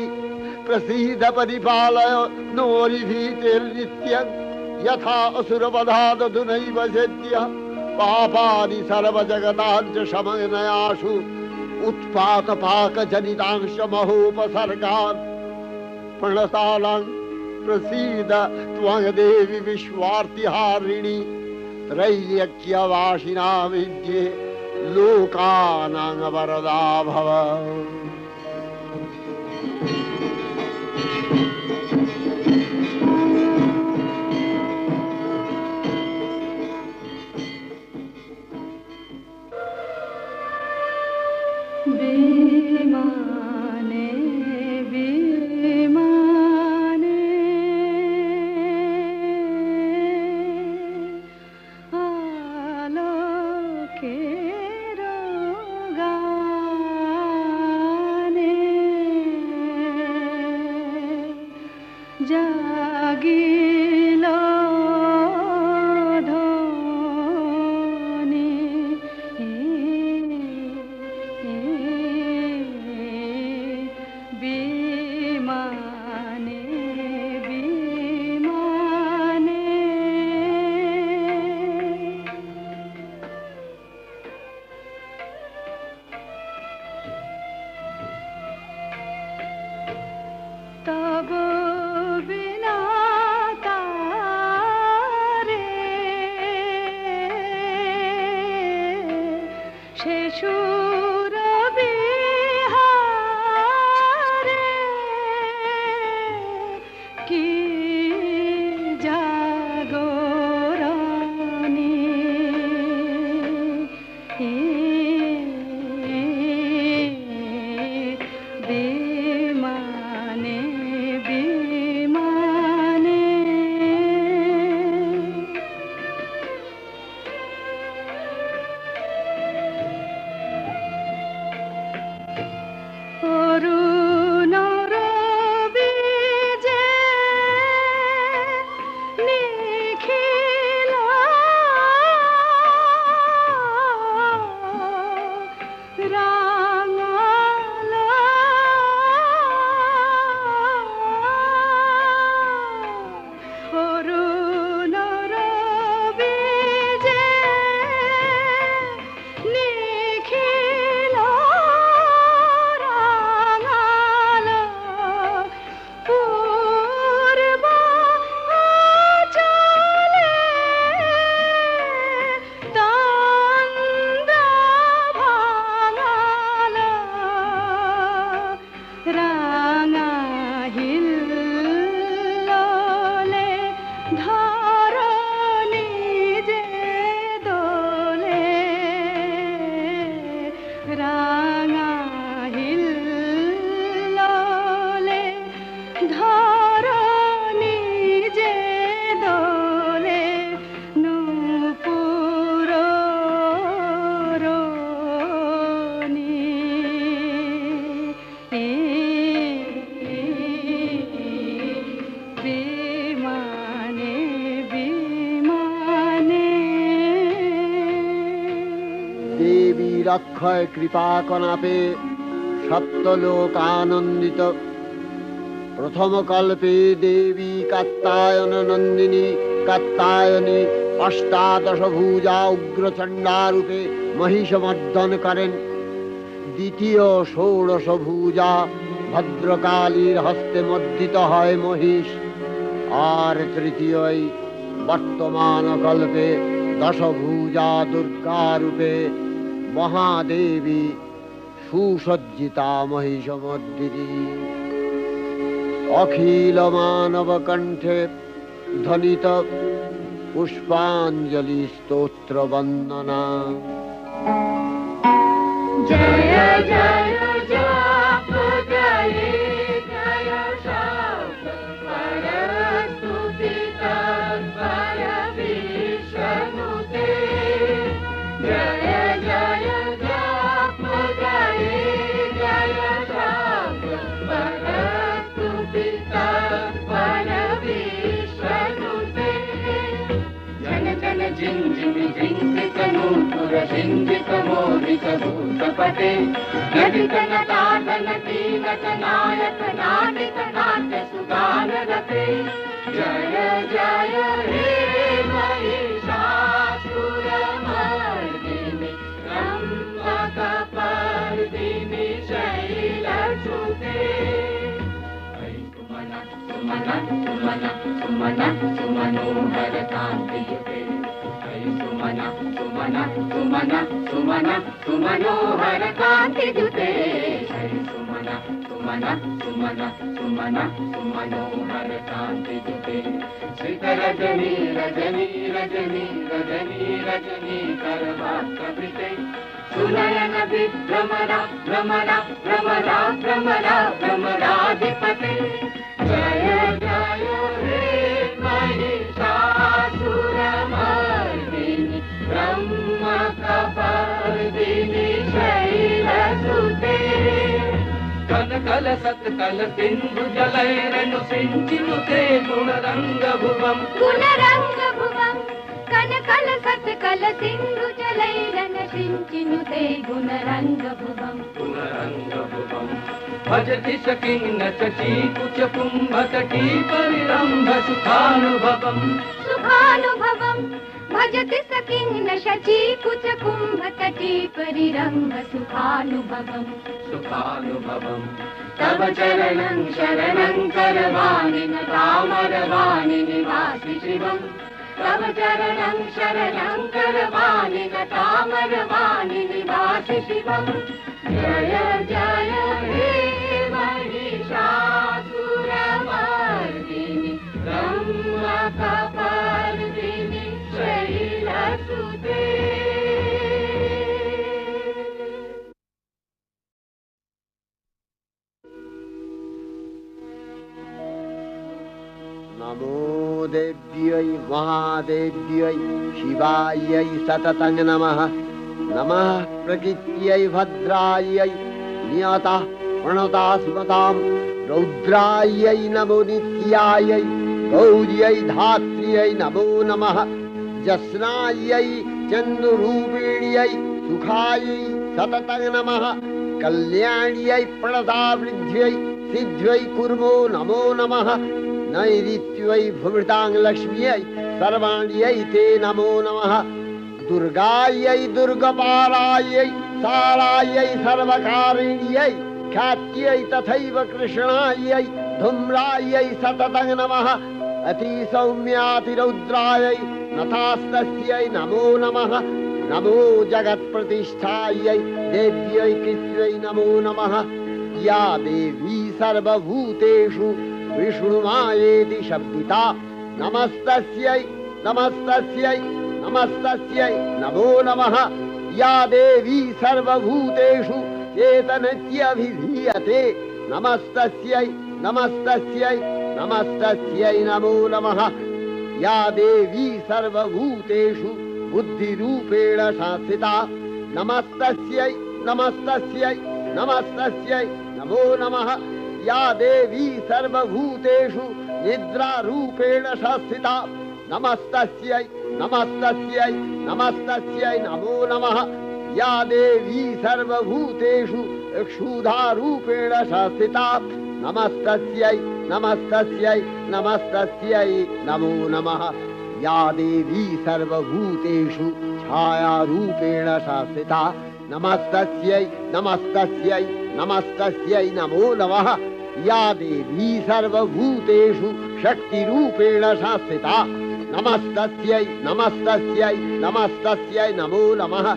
प्रसीद परिपालय नोरिभीतिर्नित्यं यथा असुरवधादधुनैव सेद्यः पापानि सर्वजगताञ्च शमनयाशु उत्पातपाकजनितांश महोपसर्गान् प्रणतानां प्रसीद त्वं देवी विश्वार्तिहारिणी त्रैलोक्यवासिनां विद्ये लोकानां वरदा भव। বিমানে বিমানে আলোকের গানে জাগিল ধ্বনি বিমানে বিমানে তব বিনা তারে সে সুর বিহারে কি জাগরণী বিমানে বিমানে অরুণ রবিজে নিখিল রাঙাল অরুণ রবিজে নিখিল রাঙাল পূর্ব চলে তন্দ্র ভাঙাল রাঙা হিল্লোলে ধরণী যে দোলে রাঙা হিল্লোলে ধরণী যে দোলে নূপুর রোনি বিমানে বিমানে দেবীর অক্ষয় কৃপা কনাপে সপ্তলোক আনন্দিত। প্রথম কল্পে দেবী কাত্যায়ন নন্দিনী কাত্যায়নী অষ্টাদশ ভুজা উগ্রচণ্ডা রূপে মহিষমর্দন করেন। দ্বিতীয় ষোড়শ ভুজা ভদ্রকালীর হস্তে মর্দিত হয় মহিষ। আর তৃতীয় বর্তমান কল্পে দশভুজা দুর্গা রূপে মহাদেবী সুসজ্জিতা মহিষমর্দিনী। অখিল মানব কণ্ঠে ধ্বনিত পুষ্পাঞ্জলি স্তোত্র বন্দনা। জয় জয় জপ জয় জয় শব্দ পরস্তুতি তৎপর বিষ্ণুতে। জয় জয় জপ জয় জয় শব্দ পরস্তুতি তৎপর বিষ্ণুতে। জন জন ঝিং ঝিং ঝিং নূপুর सिञ्चित मोदित भूतपते नटित नटानटी नट नायक नाटित नाट्य सुगानरते जय जय हे महिषासुरमर्दिनि रम्भकपर्दिनि शैलसुते सुमन सुमन सुमन सुमनोहर कान्तियुते सुमन सुमन सुमन सुमन सुमनोहर कान्तियुते सुमन सुमन सुमन सुमन सुमनोहर कान्तियुते श्रीकरजनी रजनी रजनी रजनी रजनी करवाक्कविते सुनयन विभ्रमरा भ्रमरा भ्रमरा भ्रमरा भ्रमराधिपते जय जय हे महिषासुरमर्दिनि ब्रह्मकपर्दिनि शैलसुते कनकल सत्कल सिन्धु जलैरनु सिञ्चिनुते गुणरङ्गभुवम् गुणरङ्गभुवम् कनकल सत्कल सिन्धु जलैरन सिञ्चिनुते गुणरङ्गभुवम् गुणरङ्गभुवम् भजति सकिन्न चीकुच कुम्भतटी परिरम्भ सुखानुभवम् सुखानुभवम् भजति सकिन्न शचीकुच कुम्भतटी परिरम्भ सुखानुभवम् सुखानुभवम् तव चरणं शरणं करवाणि न तामरवाणि निवासि शिवम् तव चरणं शरणं करवाणि न तामरवाणि निवासि शिवम् जय जय हे महिषासुरमर्दिनि ब्रह्मकपर्दिनि शैलसुते नमो देव्यै महादेव्यै शिवायै सततं नमः नमः प्रकृत्यै भद्रायै नियतः प्रणता स्मतां रौद्रायै नमो नित्यायै गौर्यै धात्र्यै नमो नमः जस्नायै चन्द्ररूपिण्यै सुखायै सततं नमः कल्याण्यै प्रणतावृद्ध्यै सिद्ध्यै कुर्मो नमो नमः नैऋत्यै भुवृतां लक्ष्म्यै सर्वाण्यै ते नमो नमः दुर्गायै दुर्गपालायै सारायै सर्वकारिण्यै ख्यात्यै तथैव कृष्णायै धूम्रायै सततं नमः अतिसौम्यातिरौद्रायै नथास्तस्यै नमो नमः नमो जगत्प्रतिष्ठायै देव्यै कृत्यै नमो नमः या देवी सर्वभूतेषु विष्णुमायेति शब्दिता नमस्तस्यै नमस्तस्यै नमस्तस्यै नमो नमः या देवी सर्वभूतेषु चेतनत्यभिधीयते नमस्तस्यै नमस्तस्यै नमस्तस्यै नमो नमः या देवी सर्वभूतेषु बुद्धिरूपेण संस्थिता नमस्तस्यै नमस्तस्यै नमस्तस्यै नमो नमः या देवी सर्वभूतेषु निद्रारूपेण संस्थिता नमस्तस्यै नमस्तस्यै नमस्तस्यै नमो नमः या देवी सर्वभूतेषु क्षुधारूपेण संस्थिता नमस्तस्यै नमस्तस्यै नमस्तस्यै नमो नमः या देवी सर्वभूतेषु छायारूपेण संस्थिता नमस्तस्यै नमस्तस्यै नमस्तस्यै नमो नमः या देवी सर्वभूतेषु शक्तिरूपेण संस्थिता नमस्तस्यै नमस्तस्यै नमस्तस्यै नमो नमः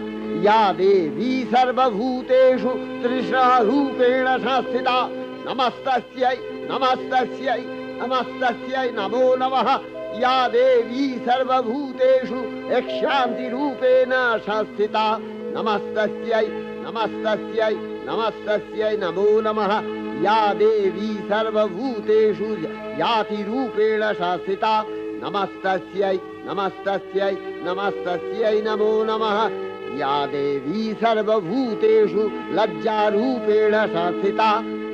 या देवी सर्वभूतेषु तृष्णारूपेण संस्थिता नमस्तस्यै नमस्तस्यै नमस्तस्यै नमो नमः या देवी सर्वभूतेषु शान्तिरूपेण संस्थिता नमस्तस्यै नमस्तस्यै नमस्तस्यै नमो नमः या देवी सर्वभूतेषु यातिरूपेण संस्थिता नमस्तस्यै नमस्तस्यै नमस्तस्यै नमो नमः या देवी सर्वभूतेषु लज्जारूपेण संस्थिता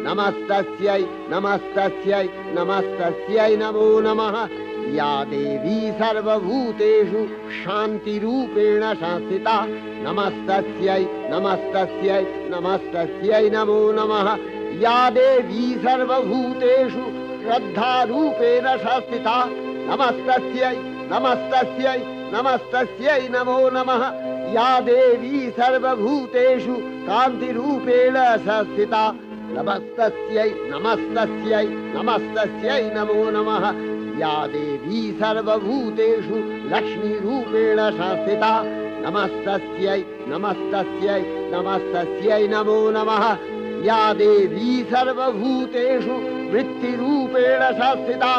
नमस्तस्यै नमस्तस्यै नमस्तस्यै नमो नमः या देवी सर्वभूतेषु शान्तिरूपेण संस्थिता नमस्तस्यै नमस्तस्यै नमस्तस्यै नमो नमः या देवी सर्वभूतेषु श्रद्धारूपेण संस्थिता नमस्तस्यै नमस्तस्यै नमस्तस्यै नमो नमः या देवी सर्वभूतेषु कान्तिरूपेण संस्थिता नमस्तस्यै नमस्तस्यै नमस्तस्यै नमो नमः या देवी सर्वभूतेषु लक्ष्मीरूपेण संस्थिता नमस्तस्यै नमस्तस्यै नमस्तस्यै नमो नमः या देवी सर्वभूतेषु वृत्तिरूपेण संस्थिता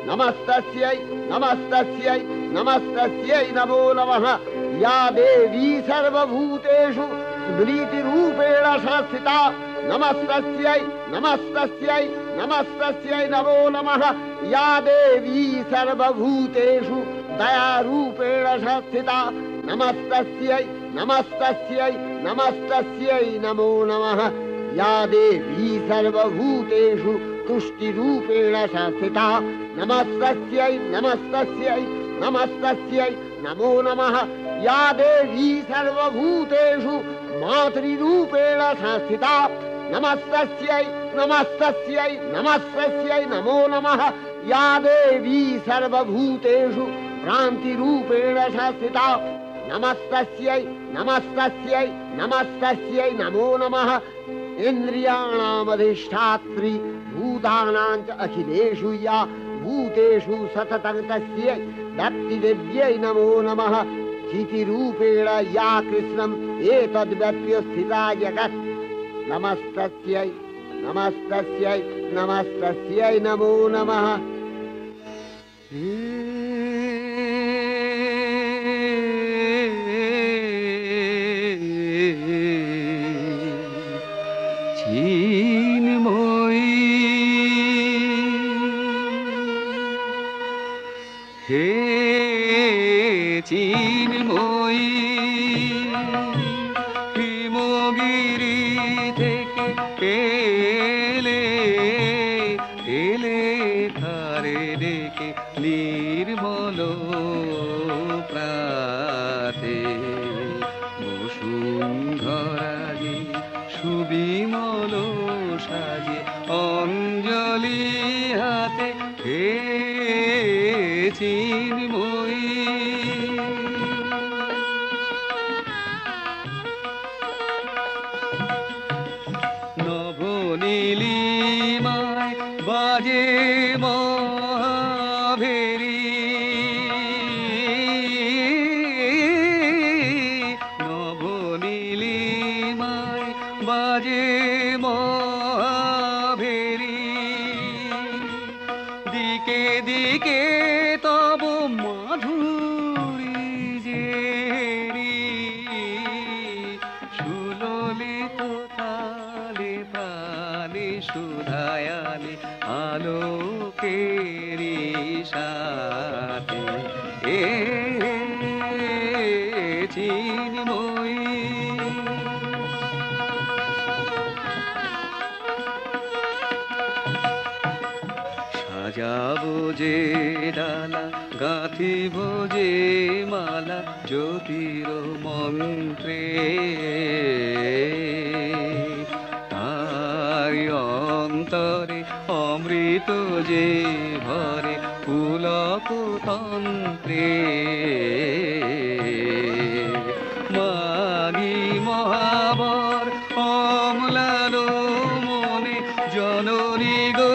नमस्तस्यै नमस्तस्यै नमस्तस्यै नमो नमः या देवी सर्वभूतेषु स्मृतिरूपेण संस्थिता नमस्तस्यै नमस्तस्यै नमस्तस्यै नमो नमः या देवी सर्वभूतेषु दयारूपेण संस्थिता नमस्तस्यै नमस्तस्यै नमस्तस्यै नमो नमः या देवी सर्वभूतेषु तुष्टिरूपेण संस्थिता नमस्तस्यै नमस्तस्यै नमस्तस्यै नमो नमः या देवी सर्वभूतेषु मातृरूपेण संस्थिता नमस्तस्यै नमस्तस्यै नमस्तस्यै नमो नमः या देवी सर्वभूतेषु भ्रान्तिरूपेण संस्थिता नमस्तस्यै नमस्तस्यै नमस्तस्यै नमो नमः इन्द्रियाणामधिष्ठात्री भूतानां च अखिलेषु या भूतेषु सततं तस्यै भक्तिदेव्यै नमो नमः चितिरूपेण या कृष्णम् एतद्व्यप्य स्थिता जगत् नमस्तस्यै नमस्तस्यै नमस्तस्यै नमो नमः হে চিন্ময়ী হিমগিরি থেকে এলে এলে তারে ডেকে নির্মল প্রাতে বসুন্ধরাজে সুবিমল সাজে অঞ্জলি হাতে হে চিন্ময়ী নবনীলিমায় বাজে মহাভেরি নবনীলিমায় বাজে মহাভেরি দিকে দিকে তব মাধুরী জেরি সুললিত তালে প্রাণে সুধায়ালে আলোকেরি সাথে এ চিন্ময়ী সাজাবো যে ডালা গাঁথিব যে মালা জ্যোতির মন্ত্রে তারি অন্তরে অমৃত যে ভরে পুলক তন্ত্রে মাগি মহাবর অম্লান মনে জননী গো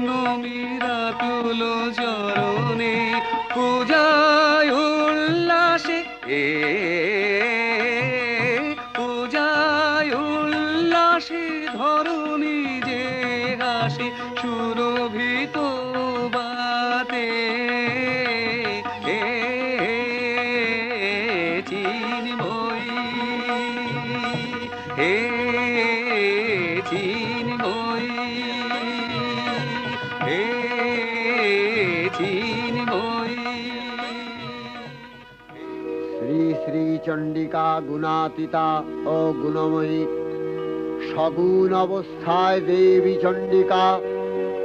নমিরাতুল চরণে পূজায় উল্লাসে পূজায় উল্লাসে ধরণী যে হাসে সুরভিত বাতে চিন্ময়ী হে চিন্ময়ী হে চিন্ময়ী श्री श्री चंडिका गुणातीता और गुणमयी সগুণ অবস্থায় দেবী চণ্ডিকা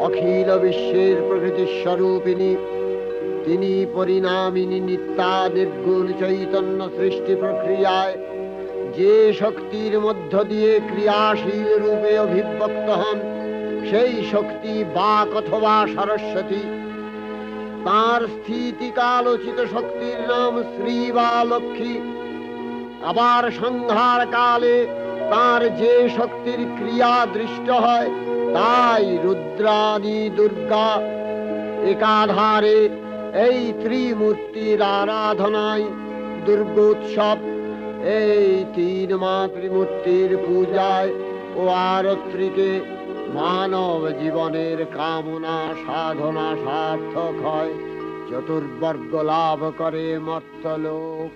অখিল বিশ্বের প্রকৃতি স্বরূপিণী। তিনি পরিণামিনী নিত্যা নির্গুণ চৈতন্য সৃষ্টি প্রক্রিয়ায় যে শক্তির মধ্য দিয়ে ক্রিয়াশীল রূপে অভিব্যক্ত হন, সেই শক্তি বাক অথবা সরস্বতী। তার স্থিতিকালোচিত শক্তির নাম শ্রী বা লক্ষ্মী। আবার সংহার কালে তার যে শক্তির ক্রিয়া দৃষ্ট হয়, তাই রুদ্রাণী দুর্গা। একাধারে এই ত্রিমূর্তির আরাধনায় দুর্গোৎসব, এই তিন মাতৃমূর্তির পূজায় ও আরত্রিকে মানব জীবনের কামনা সাধনা সার্থক হয়, চতুর্বর্গ লাভ করে মর্তলোক।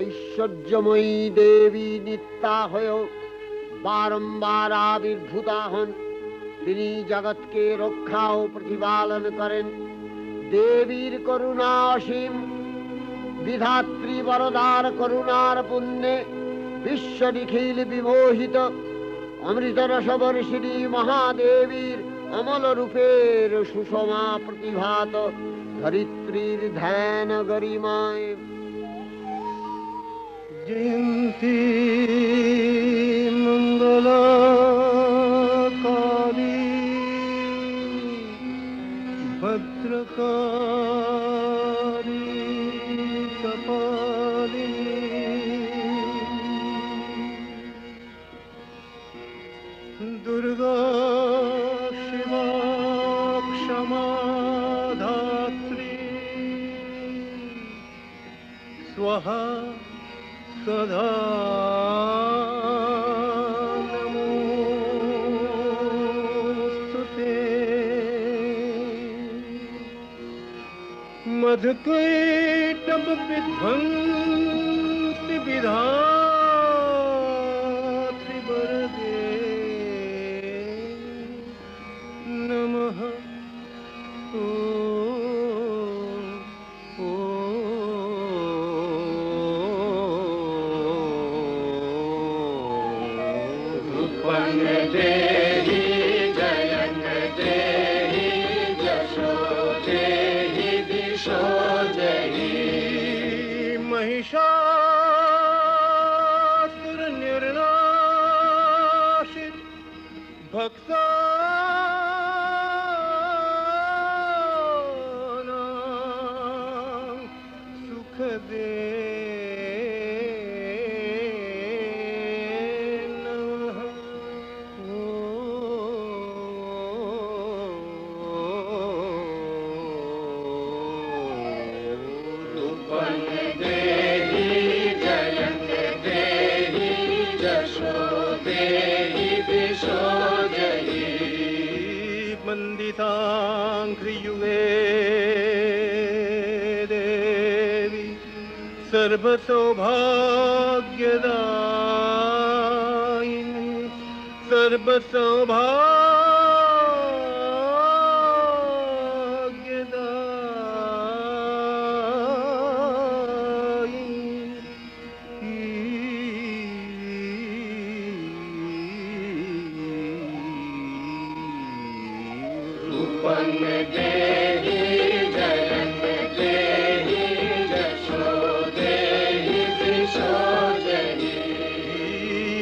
ঐশ্বর্যময়ী দেবী নিত্যা হয়েও বারম্বার আবির্ভূতা হন। তিনি জগৎকে রক্ষা ও প্রতিপালন করেন। দেবীর করুণা অসীম, বিধাত্রী বরদার করুণার পুণ্যে বিশ্ব নিখিল বিমোহিত। অমৃত রসবর্ষিণী মহাদেবীর অমল রূপের সুষমা প্রতিভাত ধরিত্রীর ধ্যান গরিমায়। জয়ন্তী মঙ্গলাকালী ভদ্রকালী কপালিনী দুর্গা শিবা ক্ষমা ধাত্রী স্বাহা সদা নমোস্তুতে। मधुकैटभ विध्वंसि विधात्रि वरदे नमः। देहि जयं देहि जशो देहि दिशो जहि महिषासुर निर्नाशित भक्ता सुख दे वन्दिताङ्घ्रियुगे देवी सर्वसौभाग्यदायिनी देहि जयं देहि जशो देहि दिशो जहि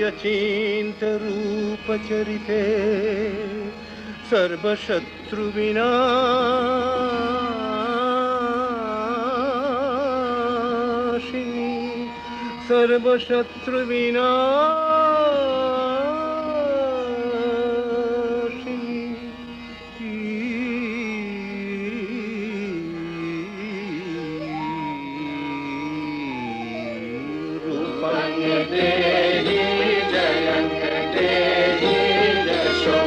अचिन्त रूप चरिते सर्वशत्रुविनाशिनी देहि जयं देहि जशो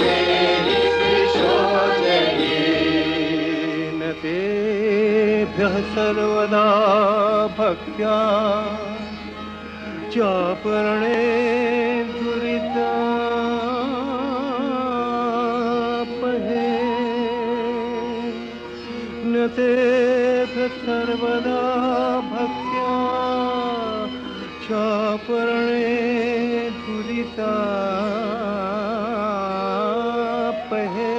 देहि दिशो जहि न तेभ्यः सर्वदा भक्त्या चापरणे दुरितापहे न तेभ्यः सर्वदा भक्त्या चापरणे दुरितापहे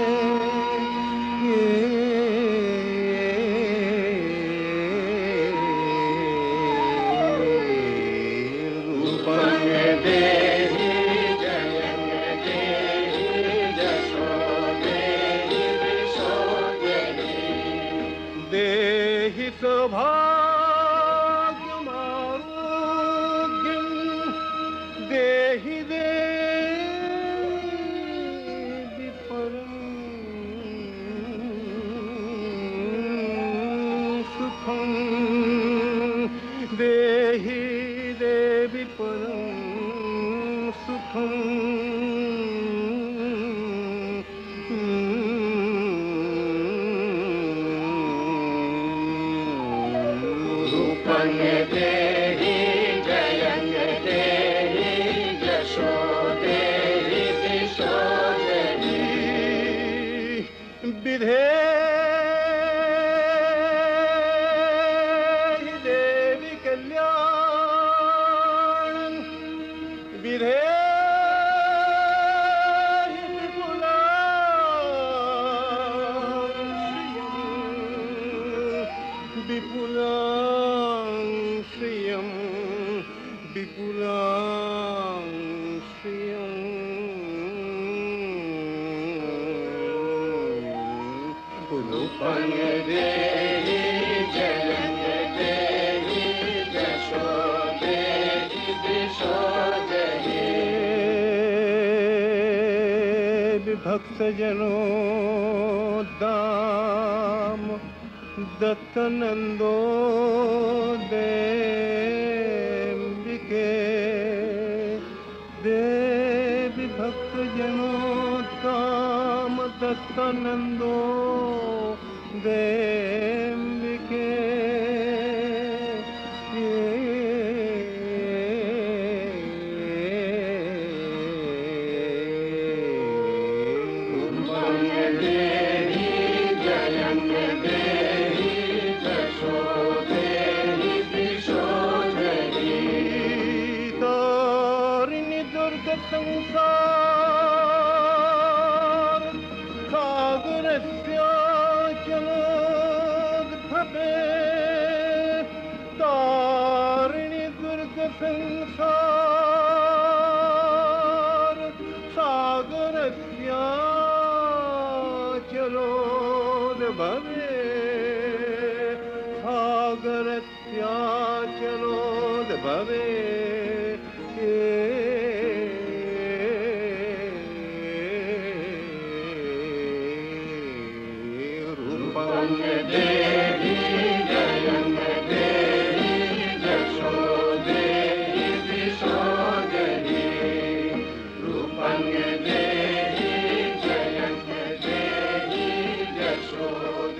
देहि जयं देहि जशो देहि दिशो जहि देहि सौभाग्यमारोग्यं देहि देहि परं सुखं देहि देवि परं सुखं देहि विपुलां श्रियं विपुलां श्रियं रूपं देहि जयं देहि यशो देहि दिशो देहि विभक्तजनों दाम दत्तनंदो देविके देवी भक्तजनों दाम दत्तनंदो देविके संसार सागरस्याचलोद्भवे तारिणि दुर्ग संसार सागरस्याचलोद्भवे सागरस्याचलोद्भवे देहि जयं देहि यशो देहि दिशो देहि रूपं देहि जयं देहि यशो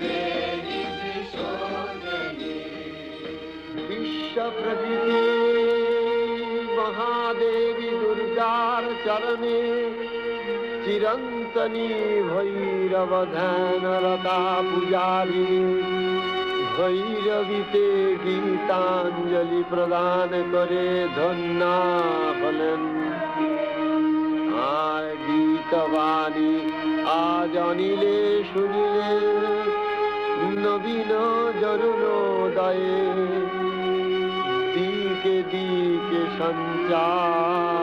देहि दिशो देहि विश्वप्रभृति महादेवी दुर्गार चरणे चिरंतनी भैरव ध्यानरता पुजारी भैरवीते गीतांजलि प्रदान करे धन्ना बलन आय गीतवाणी आज अनिले सुनिले नवीन जरुणोदये दिके दिके संचारित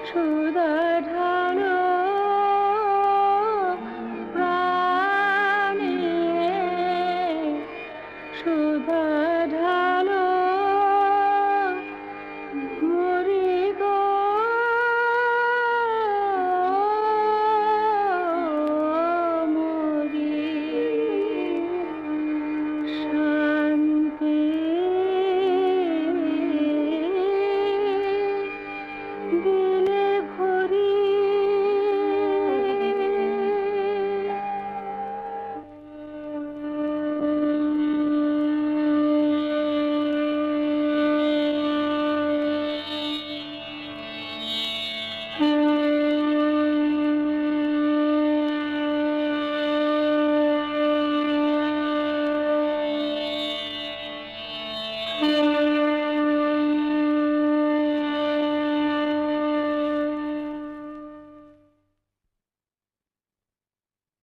সুধার